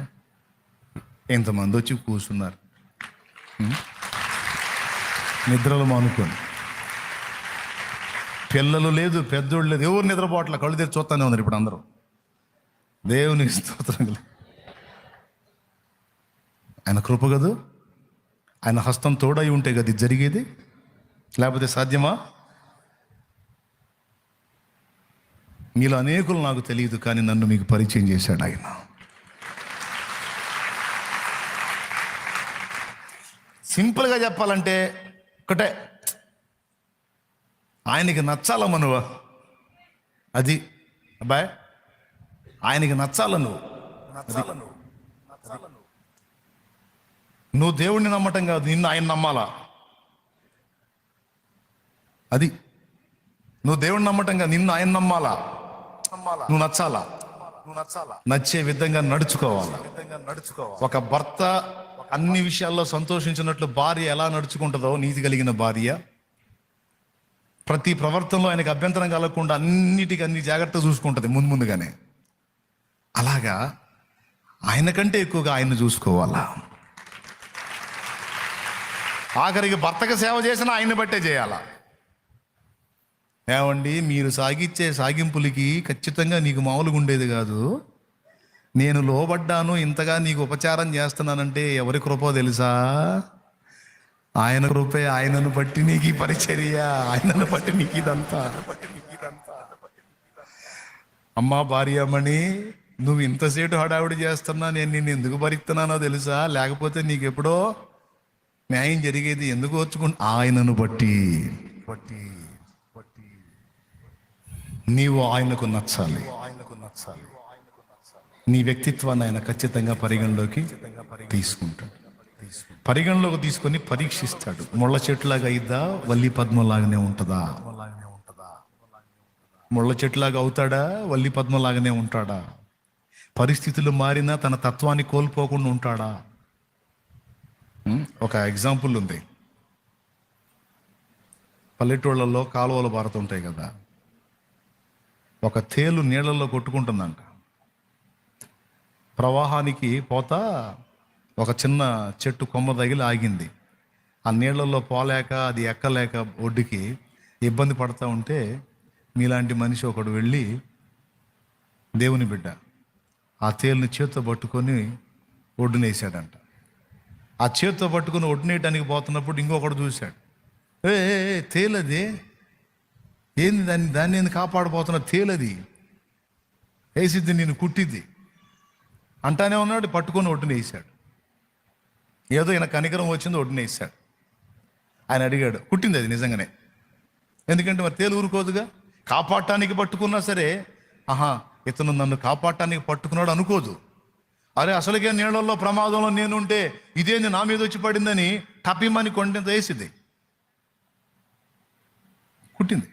ఎంతమంది వచ్చి కూర్చున్నారు నిద్రలు మానుకొని. పిల్లలు లేదు, పెద్దోళ్ళు లేదు, ఎవరు నిద్రపోవట్ల, కళ్ళు తెరిచి చూస్తానే ఉన్నారు ఇప్పుడు అందరూ. దేవునికి స్తోత్రం. ఆయన కృప కదూ, ఆయన హస్తం తోడై ఉంటే కదా ఇది జరిగేది, లేకపోతే సాధ్యమా? మీలో అనేకులు నాకు తెలియదు, కానీ నన్ను మీకు పరిచయం చేశాడు ఆయన. సింపుల్గా చెప్పాలంటే ఒకటే, ఆయనకి నచ్చాల మనువా. అది అబ్బాయి, ఆయనకి నచ్చాల నువ్వు. నువ్వు దేవుణ్ణి నమ్మటం కాదు, నిన్ను ఆయన నమ్మాలా. అది నువ్వు దేవుణ్ణి నమ్మటం కాదు, నిన్ను ఆయన నమ్మాలా. నువ్వు నచ్చాలా, నచ్చే విధంగా నడుచుకోవాలా. ఒక భర్త అన్ని విషయాల్లో సంతోషించినట్లు భార్య ఎలా నడుచుకుంటుందో, నీతి కలిగిన భార్య ప్రతి ప్రవర్తనలో ఆయనకు అభ్యంతరం కలగకుండా అన్నిటికీ అన్ని జాగ్రత్తగా చూసుకుంటుంది ముందుగానే. అలాగా ఆయన కంటే ఎక్కువగా ఆయన్ని చూసుకోవాలా. ఆఖరికి భర్తకు సేవ చేసినా ఆయన్ని బట్టే చేయాలా. ఏమండి, మీరు సాగించే సాగింపులకి ఖచ్చితంగా నీకు మామూలుగా ఉండేది కాదు. నేను లోబడ్డాను, ఇంతగా నీకు ఉపచారం చేస్తున్నానంటే ఎవరి కృపో తెలుసా? ఆయన కృపే. ఆయనను బట్టి నీకు ఈ పరిచర్య, ఆయనను బట్టి నీకు ఇదంతా. అమ్మా భార్యమణి, నువ్వు ఇంతసేటు హడావిడి చేస్తున్నా నేను నిన్ను ఎందుకు భరిస్తున్నానో తెలుసా? లేకపోతే నీకు ఎప్పుడో న్యాయం జరిగేది. ఎందుకు వచ్చుకుంటా? ఆయనను బట్టి నీవు ఆయనకు నచ్చాలి. నీ వ్యక్తిత్వాన్ని ఆయన ఖచ్చితంగా పరిగణలోకి తీసుకుంటాడు. పరిగణలోకి తీసుకొని పరీక్షిస్తాడు. ముళ్ళ చెట్టులాగా అయిద్దా, వల్లి పద్మలాగానే ఉంటుందా? ముళ్ళ చెట్టులాగా అవుతాడా, వల్లి పద్మలాగానే ఉంటాడా? పరిస్థితులు మారినా తన తత్వాన్ని కోల్పోకుండా ఉంటాడా? ఒక ఎగ్జాంపుల్ ఉంది. పల్లెటూళ్ళల్లో కాలువలు పారుతుంటాయి కదా, ఒక తేలు నీళ్ళల్లో కొట్టుకుంటుందంట. ప్రవాహానికి పోతా ఒక చిన్న చెట్టు కొమ్మ తగిలి ఆగింది. ఆ నీళ్ళల్లో పోలేక అది ఎక్కలేక ఒడ్డుకి ఇబ్బంది పడుతూ ఉంటే మీలాంటి మనిషి ఒకడు వెళ్ళి, దేవుని బిడ్డ, ఆ తేలుని చేత్తో పట్టుకొని ఒడ్డునేసాడంట. ఆ చేత్తో పట్టుకొని ఒడ్డునేయటానికి పోతున్నప్పుడు ఇంకొకడు చూశాడు. ఏ తేలది ఏంది, దాన్ని ఏంది కాపాడబోతున్న తేలది, వేసిద్ది నేను కుట్టిద్ది అంటానే ఉన్నాడు. పట్టుకొని ఒడ్డునేసాడు. ఏదో ఈయన కనికరం వచ్చింది, ఒడ్డునేసాడు. ఆయన అడిగాడు, కుట్టింది అది నిజంగానే? ఎందుకంటే మరి తేలు ఊరుకోదుగా. కాపాడటానికి పట్టుకున్నా సరే, ఇతను నన్ను కాపాడటానికి పట్టుకున్నాడు అనుకోదు. అరే అసలుకే నీళ్ళల్లో ప్రమాదంలో నేనుంటే ఇదేంది నా మీద వచ్చి పడిందని టపిమని కొండంత వేసింది, కుట్టింది.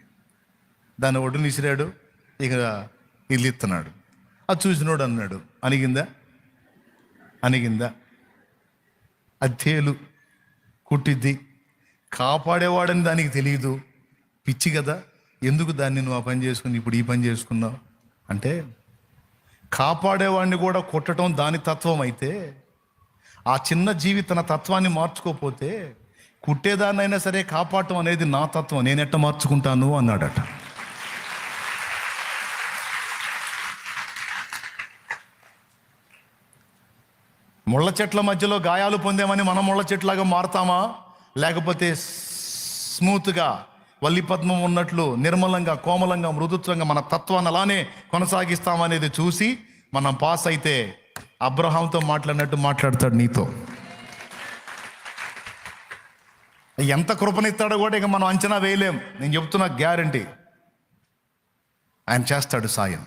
దాన్ని ఒడ్డుని విసిరాడు. ఇక ఇల్లు ఇస్తున్నాడు. అది చూసినోడు అన్నాడు, అణిగిందా? అది తేలు కుట్టిద్ది, కాపాడేవాడని దానికి తెలియదు. పిచ్చి కదా, ఎందుకు దాన్ని నువ్వు ఆ పని చేసుకుని ఇప్పుడు ఈ పని చేసుకున్నావు అంటే, కాపాడేవాడిని కూడా కొట్టడం దాని తత్వం అయితే, ఆ చిన్న జీవి తన తత్వాన్ని మార్చుకోపోతే, కుట్టేదాన్నైనా సరే కాపాడటం అనేది నా తత్వం, నేనెట్ట మార్చుకుంటాను అన్నాడట. ముళ్ళ చెట్ల మధ్యలో గాయాలు పొందామని మనం ముళ్ళ చెట్లాగా మారుతామా, లేకపోతే స్మూత్గా వల్లి పద్మం ఉన్నట్లు నిర్మలంగా, కోమలంగా, మృదుత్వంగా మన తత్వాన్ని అలానే కొనసాగిస్తామనేది చూసి మనం పాస్ అయితే అబ్రహాంతో మాట్లాడినట్టు మాట్లాడతాడు నీతో. ఎంత కృపనిస్తాడో కూడా ఇక మనం అంచనా వేయలేం. నేను చెప్తున్నా, గ్యారంటీ ఆయన చేస్తాడు సాయం.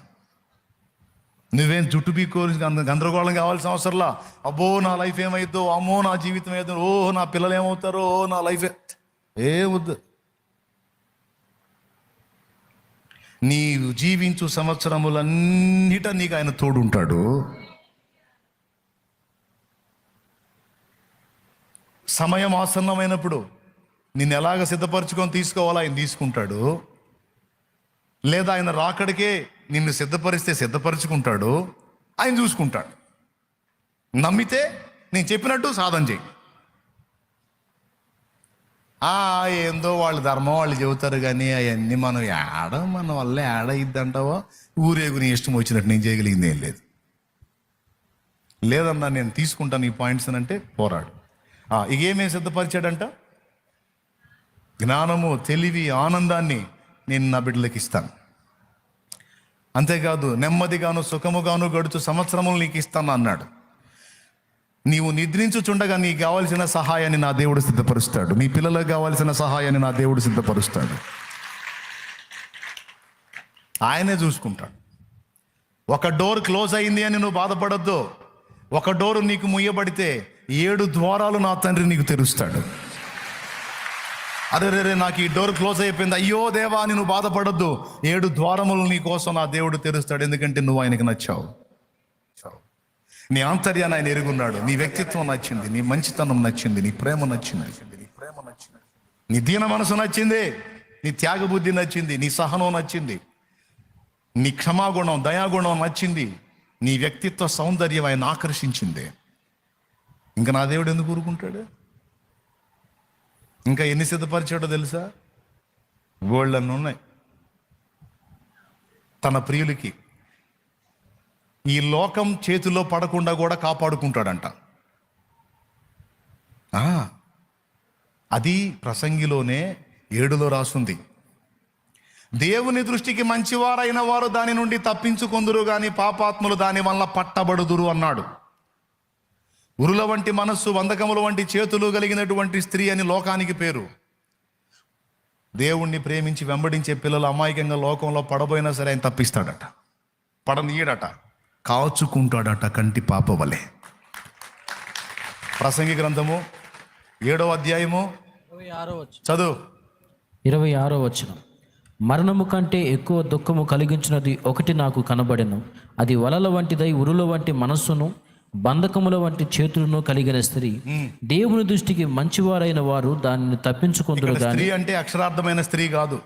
నువ్వేం జుట్టు బీకోరి గందరగోళం కావాల్సిన అవసరంలా. అబ్బో నా లైఫ్ ఏమైద్దో, అమ్మో నా జీవితం ఏదో, ఓ నా పిల్లలు ఏమవుతారో, నా లైఫ్ ఏ వద్దు. నీవు జీవించు సంవత్సరములన్నిట నీకు ఆయన తోడుంటాడు. సమయం ఆసన్నమైనప్పుడు నిన్ను ఎలాగ సిద్ధపరచుకొని తీసుకోవాలో ఆయన తీసుకుంటాడు. లేదా ఆయన రాకడికే నిన్ను సిద్ధపరిస్తే సిద్ధపరచుకుంటాడు, ఆయన చూసుకుంటాడు. నమ్మితే నేను చెప్పినట్టు సాధన చేయి. ఏందో వాళ్ళ ధర్మం వాళ్ళు చెబుతారు కానీ అవన్నీ మనం మన వల్ల ఇద్దంటావో, ఊరేగు నీ ఇష్టం వచ్చినట్టు నేను చేయగలిగింది ఏం లేదు. లేదన్నా నేను తీసుకుంటాను ఈ పాయింట్స్ అని అంటే పోరాడు. ఇక ఏమేమి సిద్ధపరిచాడంట? జ్ఞానము, తెలివి, ఆనందాన్ని నేను నా బిడ్డలకి ఇస్తాను. అంతేకాదు నెమ్మదిగాను సుఖముగాను గడుచు సంవత్సరములు నీకు ఇస్తాను అన్నాడు. నీవు నిద్రించుచుండగా నీకు కావాల్సిన సహాయాన్ని నా దేవుడు సిద్ధపరుస్తాడు. నీ పిల్లలకు కావాల్సిన సహాయాన్ని నా దేవుడు సిద్ధపరుస్తాడు. ఆయనే చూసుకుంటాడు. ఒక డోర్ క్లోజ్ అయింది అని నువ్వు బాధపడద్దు. ఒక డోరు నీకు ముయ్యబడితే 7 ద్వారాలు నా తండ్రి నీకు తెరుస్తాడు. అరే నాకు ఈ డోర్ క్లోజ్ అయిపోయింది, అయ్యో దేవా అని నువ్వు బాధపడద్దు. 7 ద్వారములు నీ కోసం నా దేవుడు తెరుస్తాడు. ఎందుకంటే నువ్వు ఆయనకి నచ్చావు. నీ ఆంతర్యాన్ని ఆయన ఎరుగున్నాడు. నీ వ్యక్తిత్వం నచ్చింది, నీ మంచితనం నచ్చింది, నీ ప్రేమ నచ్చింది, నీ దీన మనసు నచ్చింది, నీ త్యాగబుద్ధి నచ్చింది, నీ సహనం నచ్చింది, నీ క్షమాగుణం, దయాగుణం నచ్చింది, నీ వ్యక్తిత్వ సౌందర్యం ఆయన ఆకర్షించింది. ఇంకా నా దేవుడు ఎందుకు ఊరుకుంటాడు? ఇంకా ఎన్ని సిద్ధపరిచాడో తెలుసా? గోల్డెన్ ఉన్నాయి తన ప్రియులకి. ఈ లోకం చేతిలో పడకుండా కూడా కాపాడుకుంటాడంట. అది ప్రసంగిలోనే 7లో రాసుంది. దేవుని దృష్టికి మంచివారైన వారు దాని నుండి తప్పించుకొందురు గాని పాపాత్ములు దాని వల్ల పట్టబడుదురు అన్నాడు. ఉరుల వంటి మనస్సు, వందకముల వంటి చేతులు కలిగినటువంటి స్త్రీ అని లోకానికి పేరు. దేవుణ్ణి ప్రేమించి వెంబడించే పిల్లలు అమాయకంగా లోకంలో పడబోయినా సరే ఆయన తప్పిస్తాడట, పడనీయడట, కాచుకుంటాడట కంటి పాప వలె. ప్రసంగి గ్రంథము 7వ అధ్యాయము చదువు 26వ వచనం. మరణము కంటే ఎక్కువ దుఃఖము కలిగించినది ఒకటి నాకు కనబడెను. అది వలల వంటిదై ఉరుల వంటి మనస్సును బంధకముల వంటి చేతులను కలిగిన స్త్రీ. దేవుని దృష్టికి మంచివారైన వారు దానిని తప్పించుకుందరు ఇక్కడ గాని. స్త్రీ అంటే అక్షరార్థమైన స్త్రీ కాదు,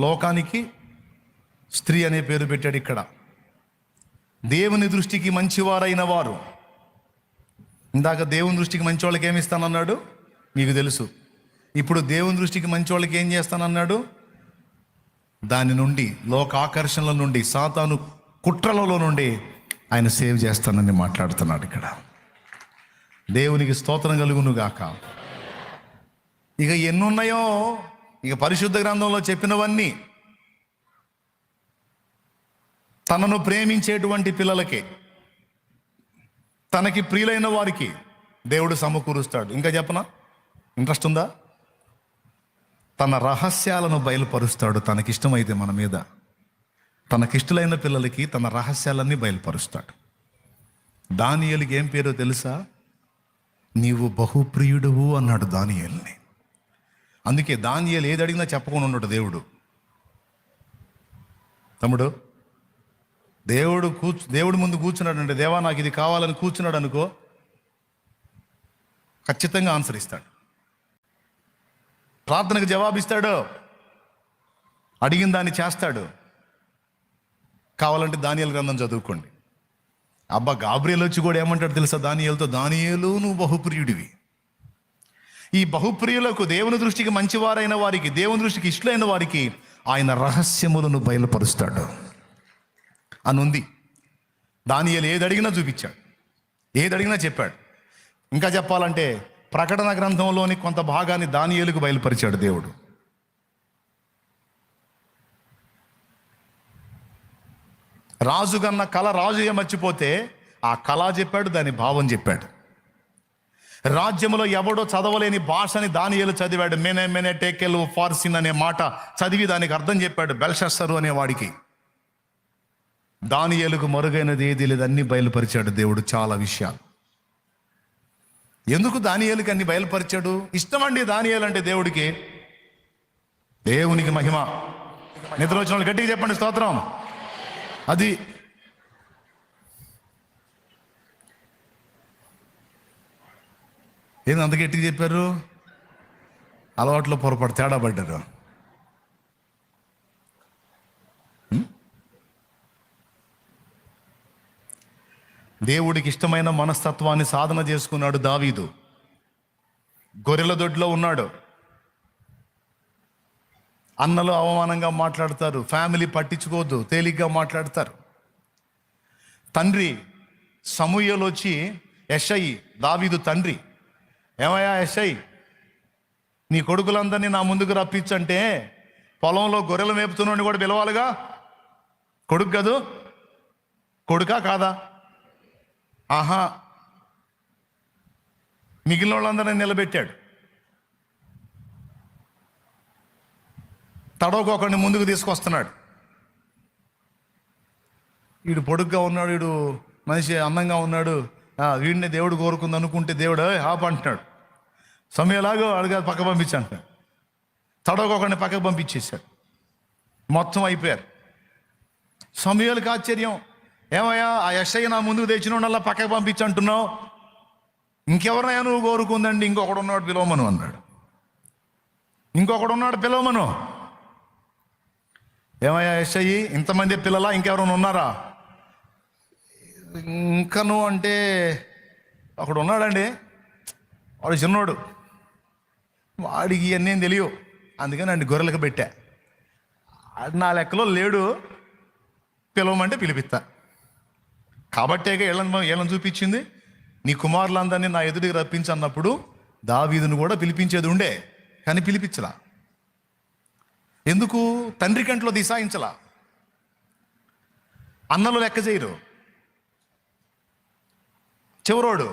లోకానికి స్త్రీ అనే పేరు పెట్టాడు ఇక్కడ. దేవుని దృష్టికి మంచివారైన వారు. ఇందాక దేవుని దృష్టికి మంచి వాళ్ళకి ఏమి ఇస్తానన్నాడు మీకు తెలుసు. ఇప్పుడు దేవుని దృష్టికి మంచి వాళ్ళకి ఏం చేస్తానన్నాడు? దాని నుండి, లోక ఆకర్షణల నుండి, సాతాను కుట్రలలో నుండి ఆయన సేవ్ చేస్తానని మాట్లాడుతున్నాడు ఇక్కడ. దేవునికి స్తోత్రం కలుగును గాక. ఇక ఎన్నున్నాయో, ఇక పరిశుద్ధ గ్రంథంలో చెప్పినవన్నీ తనను ప్రేమించేటువంటి పిల్లలకే, తనకి ప్రియులైన వారికి దేవుడు సమకూరుస్తాడు. ఇంకా చెప్పనా? ఇంట్రెస్ట్ ఉందా? తన రహస్యాలను బయలుపరుస్తాడు తనకిష్టమైతే మన మీద. తనకిష్టలైన పిల్లలకి తన రహస్యాలన్నీ బయలుపరుస్తాడు. దానియేలుకి ఏం పేరో తెలుసా? నీవు బహుప్రియుడువు అన్నాడు దానియేలుని. అందుకే దానియేలు ఏది అడిగినా చెప్పకుండా ఉన్నాడు దేవుడు. తమ్ముడు, దేవుడు ముందు కూర్చున్నాడు అంటే, దేవా నాకు ఇది కావాలని కూర్చున్నాడు అనుకో, ఖచ్చితంగా ఆన్సర్ ఇస్తాడు. ప్రార్థనకు జవాబిస్తాడు, అడిగిన దాన్ని చేస్తాడు. కావాలంటే దానియేలు గ్రంథం చదువుకోండి. అబ్బా, గాబ్రియల్ వచ్చి కూడా ఏమంటాడు తెలుసా దానియేలుతో? దానియేలు, నువ్వు బహుప్రియుడివి. ఈ బహుప్రియులకు, దేవుని దృష్టికి మంచివారైన వారికి, దేవుని దృష్టికి ఇష్టలైన వారికి ఆయన రహస్యములను బయలుపరుస్తాడు అని ఉంది. దానియేలు ఏది అడిగినా చూపించాడు, ఏది అడిగినా చెప్పాడు. ఇంకా చెప్పాలంటే ప్రకటన గ్రంథంలోని కొంత భాగాన్ని దానియేలుకు బయలుపరిచాడు దేవుడు. రాజు కన్న కళ రాజు మర్చిపోతే ఆ కళ చెప్పాడు, దాని భావం చెప్పాడు. రాజ్యంలో ఎవడో చదవలేని భాషని దానియేలు చదివాడు. మెనే టేకెల్ ఫార్సిన్ అనే మాట చదివి దానికి అర్థం చెప్పాడు బెల్షస్సరు అనేవాడికి. దానియేలుకు మరుగైనది ఏది లేదు, అన్ని బయలుపరిచాడు దేవుడు, చాలా విషయాలు. ఎందుకు దానియేలుకి అన్ని బయలుపరిచాడు? ఇష్టమండి దానియేలు అంటే దేవుడికి. దేవునికి మహిమ. నిద్ర వచ్చిన వాళ్ళు గట్టిగా చెప్పండి స్తోత్రం. అది ఏంది అంత గట్టిగా చెప్పారు? అలవాట్లో పొరపాటు తేడా పడ్డారు. దేవుడికి ఇష్టమైన మనస్తత్వాన్ని సాధన చేసుకున్నాడు దావీదు. గొర్రెల దొడ్లో ఉన్నాడు. అన్నలు అవమానంగా మాట్లాడతారు, ఫ్యామిలీ పట్టించుకోవద్దు, తేలిగ్గా మాట్లాడతారు. తండ్రి సమూయేలు వచ్చి, యెషయి దావీదు తండ్రి, ఏమయ్యా యెషయి, నీ కొడుకులందరినీ నా ముందుకు రప్పించంటే పొలంలో గొర్రెలు మేపుతున్నాడిని కూడా పిలవాలిగా. కొడుకు కదూ, కొడుకా కాదా? ఆహా, మిగిలిన వాళ్ళందరినీ నిలబెట్టాడు. తడవకోకండి ముందుకు తీసుకొస్తున్నాడు. వీడు పొడుగ్గా ఉన్నాడు, వీడు మనిషి అందంగా ఉన్నాడు, వీడిని దేవుడు కోరుకుంది అనుకుంటే దేవుడు ఆప్ అంటున్నాడు. సమయంలాగా అడిగా పక్క పంపించాను. తడవకోకండి పక్కకు పంపించేశాడు. మొత్తం అయిపోయారు. సమయాలకు ఆశ్చర్యం, ఏమయ్యా ఆ యెషయి నా ముందుకు తెచ్చినోడల్లా పక్కకు పంపించంటున్నావు, ఇంకెవరినైనా నువ్వు కోరుకుందండి, ఇంకొకడు ఉన్నాడు పిలవమను అన్నాడు. ఇంకొకడు ఉన్నాడు పిలవమను. ఏమయ్యా యెషయి, ఇంతమంది పిల్లలా, ఇంకెవరైనా ఉన్నారా? ఇంకను అంటే ఒకడు ఉన్నాడండి, వాడు చిన్నోడు, వాడికి ఇవన్నీ ఏం తెలియవు, అందుకని అండి గొర్రెలకు పెట్టా. నా లెక్కలో లేడు, పిలవమంటే పిలిపిస్తా. కాబట్టే ఏళ్ళని చూపించింది. నీ కుమారులందరినీ నా ఎదుటికి రప్పించన్నప్పుడు దావీదును కూడా పిలిపించేది ఉండే, కానీ పిలిపించలా. ఎందుకు? తండ్రి కంట్లో దిశాయించలా. అన్నలు లెక్క చేయరు, చివరోడు,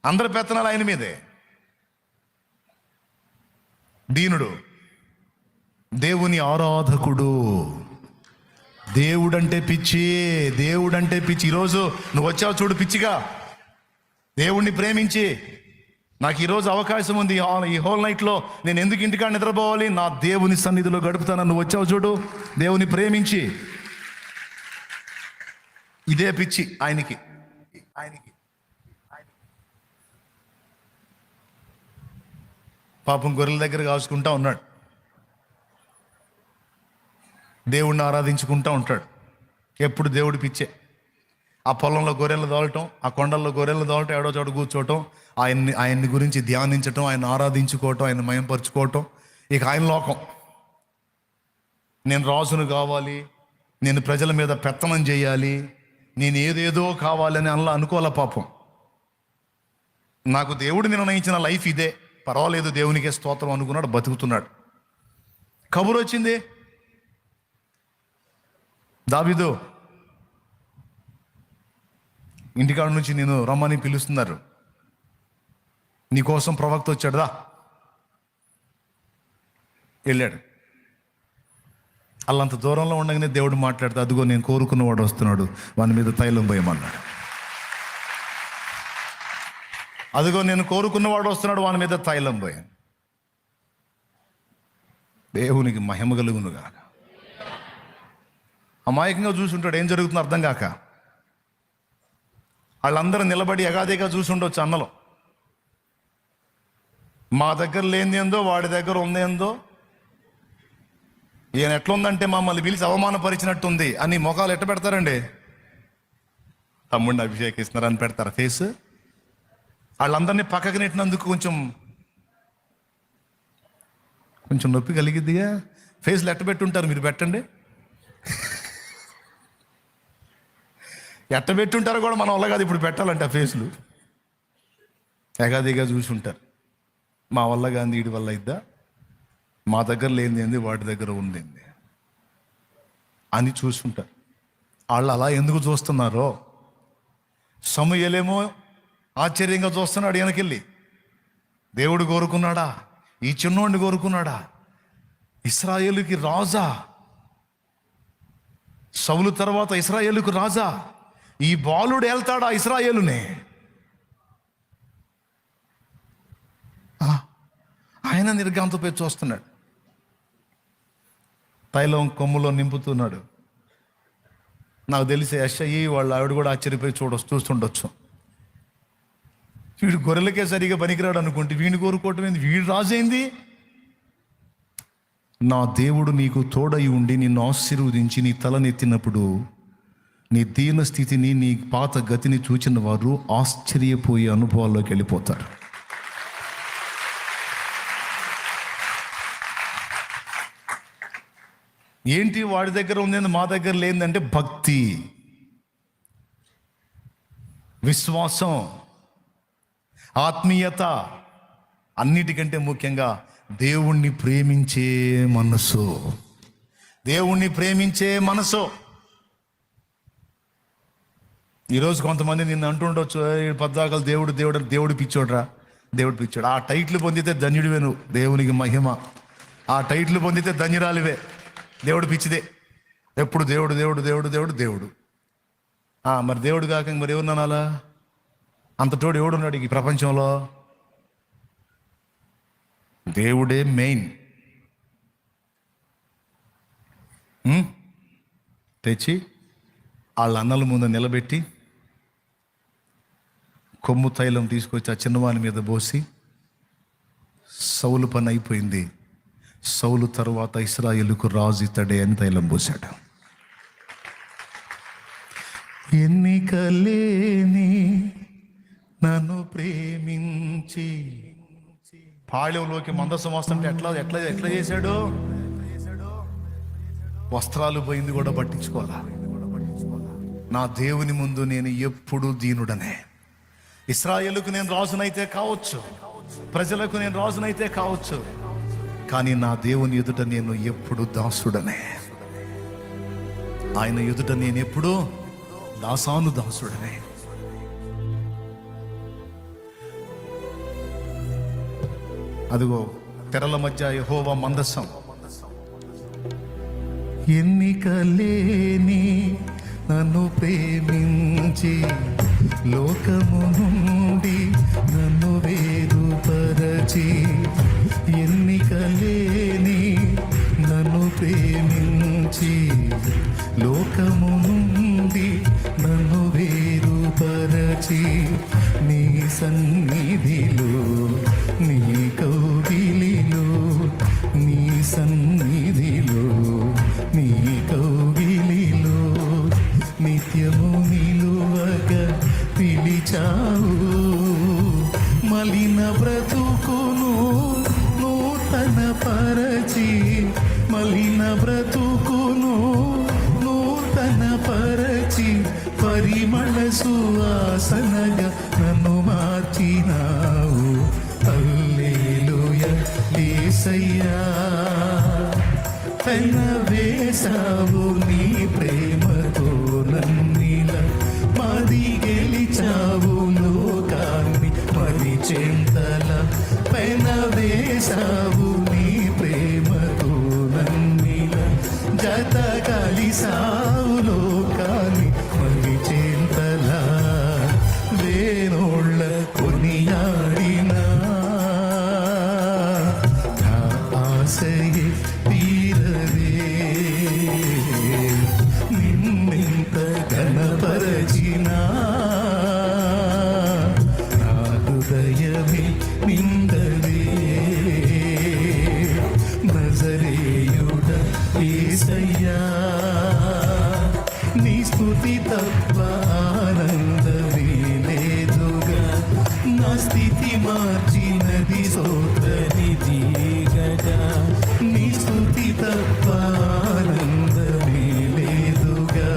అందరి పెత్తనాలు ఆయన మీదే. దీనుడు, దేవుని ఆరాధకుడు, దేవుడంటే పిచ్చి, దేవుడంటే పిచ్చి. ఈరోజు నువ్వు వచ్చావు చూడు పిచ్చిగా, దేవుణ్ణి ప్రేమించి నాకు ఈరోజు అవకాశం ఉంది, ఈ హోల్ నైట్లో నేను ఎందుకు ఇంటికాడ నిద్రపోవాలి? నా దేవుని సన్నిధిలో గడుపుతాను. నువ్వు వచ్చావు చూడు, దేవుని ప్రేమించి. ఇదే పిచ్చి ఆయనకి. పాపం గొర్రెల దగ్గర కాసుకుంటా ఉన్నాడు, దేవుణ్ణి ఆరాధించుకుంటా ఉంటాడు. ఎప్పుడు దేవుడి పిచ్చే. ఆ పొలంలో గొర్రెలు తోలటం, ఆ కొండల్లో గొర్రెలు తోలటం, ఏడో చోట కూర్చోవటం, ఆయన్ని గురించి ధ్యానించటం, ఆయన ఆరాధించుకోవటం, ఆయన మయంపరుచుకోవటం. ఇక ఆయన లోకం. నేను రాజును కావాలి, నేను ప్రజల మీద పెత్తనం చేయాలి, నేను ఏదేదో కావాలని అలా అనుకోలే పాపం. నాకు దేవుడు నిర్ణయించిన లైఫ్ ఇదే, పర్వాలేదు, దేవునికే స్తోత్రం అనుకున్నాడు, బతుకుతున్నాడు. కబురు వచ్చింది, దావీదు ఇంటికాడ నుంచి నేను రమ్మని పిలుస్తున్నారు, నీకోసం ప్రవక్త వచ్చాడు, రా. వెళ్ళాడు. అల్లంత దూరంలో ఉండగానే దేవుడు మాట్లాడితే, అదిగో నేను కోరుకున్నవాడు వస్తున్నాడు, వాని మీద తైలం పోయమన్నాడు. అదిగో నేను కోరుకున్నవాడు వస్తున్నాడు, వాని మీద తైలం పోయాను. దేవునికి మహిమ కలుగునుగా. అమాయకంగా చూసుంటాడు, ఏం జరుగుతుందో అర్థం కాక. వాళ్ళందరూ నిలబడి ఎగాదిగా చూసుండొచ్చు అన్నలో. మా దగ్గర లేనిదేందో వాడి దగ్గర ఉందేందో, ఈయన ఎట్లుందంటే మమ్మల్ని పిలిచి అవమానపరిచినట్టుంది అని మొఖాలు ఎట్ట పెడతారండి? తమ్ముడిని అభిషేకిస్తున్నారని పెడతారు ఫేస్. వాళ్ళందరినీ పక్కకి నెట్టినందుకు కొంచెం నొప్పి కలిగిద్దిగా. ఫేస్లు ఎట్ట పెట్టుంటారు మీరు? పెట్టండి. ఎట్ట పెట్టుంటారో కూడా మన వల్ల కాదు ఇప్పుడు పెట్టాలంటే ఆ ఫేస్లు. ఎగాదిగా చూసి ఉంటారు, మా వల్ల కానీ వీడి వల్ల ఇద్దా, మా దగ్గర లేనిది వాడి దగ్గర ఉంది అని చూస్తుంటారు. వాళ్ళు అలా ఎందుకు చూస్తున్నారో, సమూయేలేమో ఆశ్చర్యంగా చూస్తున్నాడు వెనకెళ్ళి. దేవుడు కోరుకున్నాడా? ఈ చిన్నోడిని కోరుకున్నాడా? ఇశ్రాయేలుకి రాజా, సౌలు తర్వాత ఇశ్రాయేలుకు రాజా. ఈ బాలుడు వెళ్తాడా ఇశ్రాయేలునే? ఆయన నిర్గాంతపై చూస్తున్నాడు, తైలం కొమ్ములో నింపుతున్నాడు. నాకు తెలిసి యెషయి వాళ్ళ ఆవిడ కూడా ఆశ్చర్యపోయి చూస్తుండొచ్చు. వీడు గొర్రెలకే సరిగా పనికిరాడు అనుకుంటే వీడిని కోరుకోవటం ఏంది? వీడు రాజైంది. నా దేవుడు నీకు తోడై ఉండి నిన్ను ఆశీర్వదించి నీ తలనెత్తినప్పుడు నీ దీన స్థితిని, నీ పాత గతిని చూచిన వారు ఆశ్చర్యపోయే అనుభవాల్లోకి వెళ్ళిపోతారు. ఏంటి వాడి దగ్గర ఉందేంది మా దగ్గర లేదంటే భక్తి, విశ్వాసం, ఆత్మీయత, అన్నిటికంటే ముఖ్యంగా దేవుణ్ణి ప్రేమించే మనసు. దేవుణ్ణి ప్రేమించే మనసు. ఈరోజు కొంతమంది నిన్ను అంటుండొచ్చు, పద్దాకలు దేవుడు దేవుడు దేవుడు పిచ్చోడ్రా, దేవుడు పిచ్చోడు. ఆ టైట్లు పొందితే ధన్యుడివే నువ్వు, దేవునికి మహిమ. ఆ టైట్లు పొందితే ధన్యురాలివే. దేవుడు పిచ్చిదే, ఎప్పుడు దేవుడు దేవుడు దేవుడు దేవుడు దేవుడు. మరి దేవుడు కాక మరి ఎవరు అనాలా? అంత తోడు ఎవడున్నాడు ఈ ప్రపంచంలో? దేవుడే మెయిన్. తెచ్చి వాళ్ళ అన్నల ముందు నిలబెట్టి కొమ్ము తైలం తీసుకొచ్చి ఆ చిన్నవాని మీద పోసి, సౌలు పని అయిపోయింది, సౌలు తరువాత ఇశ్రాయేలుకు రాజు ఇతడే అని తైలం పోశాడు. ఎన్నికలేని నన్ను ప్రేమించి, పాళెంలోకి మందసం వస్తుంటే ఎట్లా ఎట్లా ఎట్లా చేశాడు? వస్త్రాలు పోయింది కూడా పట్టించుకోవాలా. నా దేవుని ముందు నేను ఎప్పుడు దీనుడనే. ఇశ్రాయేలుకు నేను రాజునైతే కావచ్చు, ప్రజలకు నేను రాజునైతే కావచ్చు, కానీ నా దేవుని ఎదుట నేను ఎప్పుడు దాసుడనే. ఆయన ఎదుట నేను ఎప్పుడు దాసుడనే. అదిగో తెరల మధ్య యెహోవా మందసం. ఎన్నికలేని నన్ను ప్రేమించి లోకము నుండి నన్ను వేరు నీ సన్నిధిలో, నీ కౌగిలిలో, నీ సన్నిధిలో, నీ కౌగిలిలో నిత్యము నిలువగా పిలిచావు. మలిన బ్రతుకును నూతన పరచి, మలిన బ్రతుకును నూతన పరచి, పరిమళ సువాసనగా నన్ను మార్చినావు. హల్లెలూయా యేసయ్యా, తన వేసావు నీ ప్రేమతో నన్నిలా, మది గెలిచావు లోకాన్ని మది చెంతల, పైన వేసావు నీ ప్రేమతో నన్నిలా, జత కలిసావు లోకాన్ని మది చెంతల, వేణోళ్ళ కొనియాడినా నా ఆశయే తీరదే. నిన్నెంత ఘనపరచినా నా హృదయమే నిందదే. నజరేయుడ యేసయ్యా, నీ స్తుతి తప్ప ఆనందమే లేదుగా, నా స్థితి మార్చినది స్తోత్రనిధి గదా. నీ స్తుతి తప్ప ఆనందమే లేదుగా,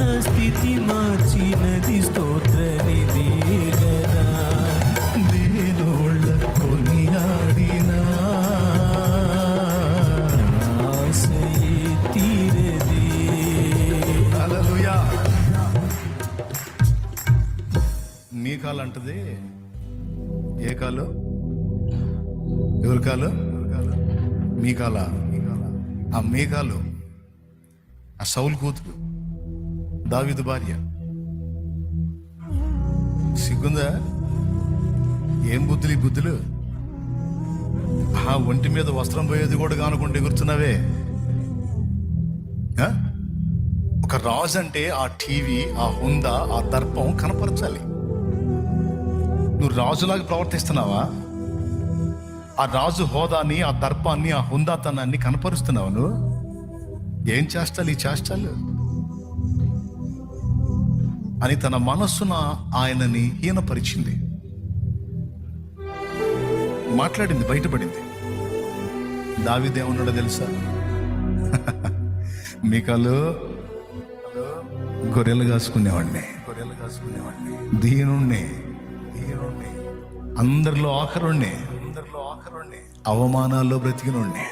నా స్థితి మార్చినది స్తోత్రనిధి గదా. వేణోళ్ళ కొనియాడినా ఆశయే తీరదే. హల్లెలూయా. మీకాలు అంటది, ఏ కాలు? ఎవరి కాలు? మీకాల. ఆ మీకాలు ఆ సౌలు కూతురు, దావీదు భార్య. సిగ్గుందా? ఏం బుద్ధులు ఈ బుద్ధులు? ఆ ఒంటి మీద వస్త్రం పోయేది కూడా కానుకుంటే ఎగురుతున్నావే. ఆ? ఒక రాజు అంటే ఆ టీవీ, ఆ హుందా, ఆ దర్పం కనపరచాలి. నువ్వు రాజులాగా ప్రవర్తిస్తున్నావా? ఆ రాజు హోదాని, ఆ దర్పాన్ని, ఆ హుందాతనాన్ని కనపరుస్తున్నావు నువ్వు? ఏం చేష్టాలు ఈ చేష్టాలు అని తన మనస్సున ఆయనని హీనపరిచింది, మాట్లాడింది, బయటపడింది. దావీదేమన్నాడో తెలుసా? మీకాలు గొర్రెలు కాసుకునేవాడిని, దీనుణ్ణి, అందరిలో ఆఖరుణ్ణి, అవమానాల్లో బ్రతికినోడ్ని,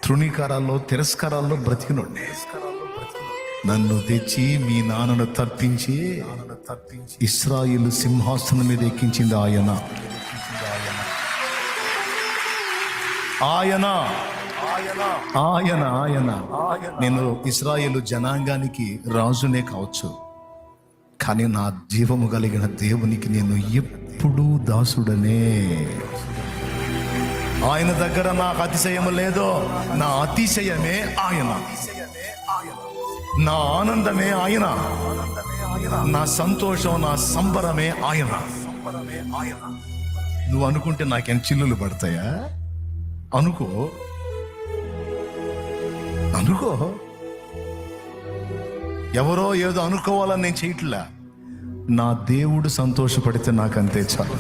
తృణీకారాల్లో తిరస్కారాల్లో బ్రతికినోడ్ని, నన్ను తెచ్చి మీ నాన్నను తప్పించి ఇశ్రాయేలు సింహాసనం మీద ఎక్కించింది ఆయన. ఆయన ఆయన ఆయన నేను ఇశ్రాయేలు జనాంగానికి రాజునే కావచ్చు, కానీ నా జీవము కలిగిన దేవునికి నేను ఎప్పుడూ దాసుడనే. ఆయన దగ్గర నాకు అతిశయము లేదో, నా అతిశయమే ఆయన, నా ఆనందమే ఆయన, నా సంతోషం, నా సంబరమే ఆయన. నువ్వు అనుకుంటే నాకేం చిల్లులు పడతాయా? అనుకో, అనుకో. ఎవరో ఏదో అనుకోవాలని నేను చేయట్లా. నా దేవుడు సంతోషపడితే నాకంతే చాలు.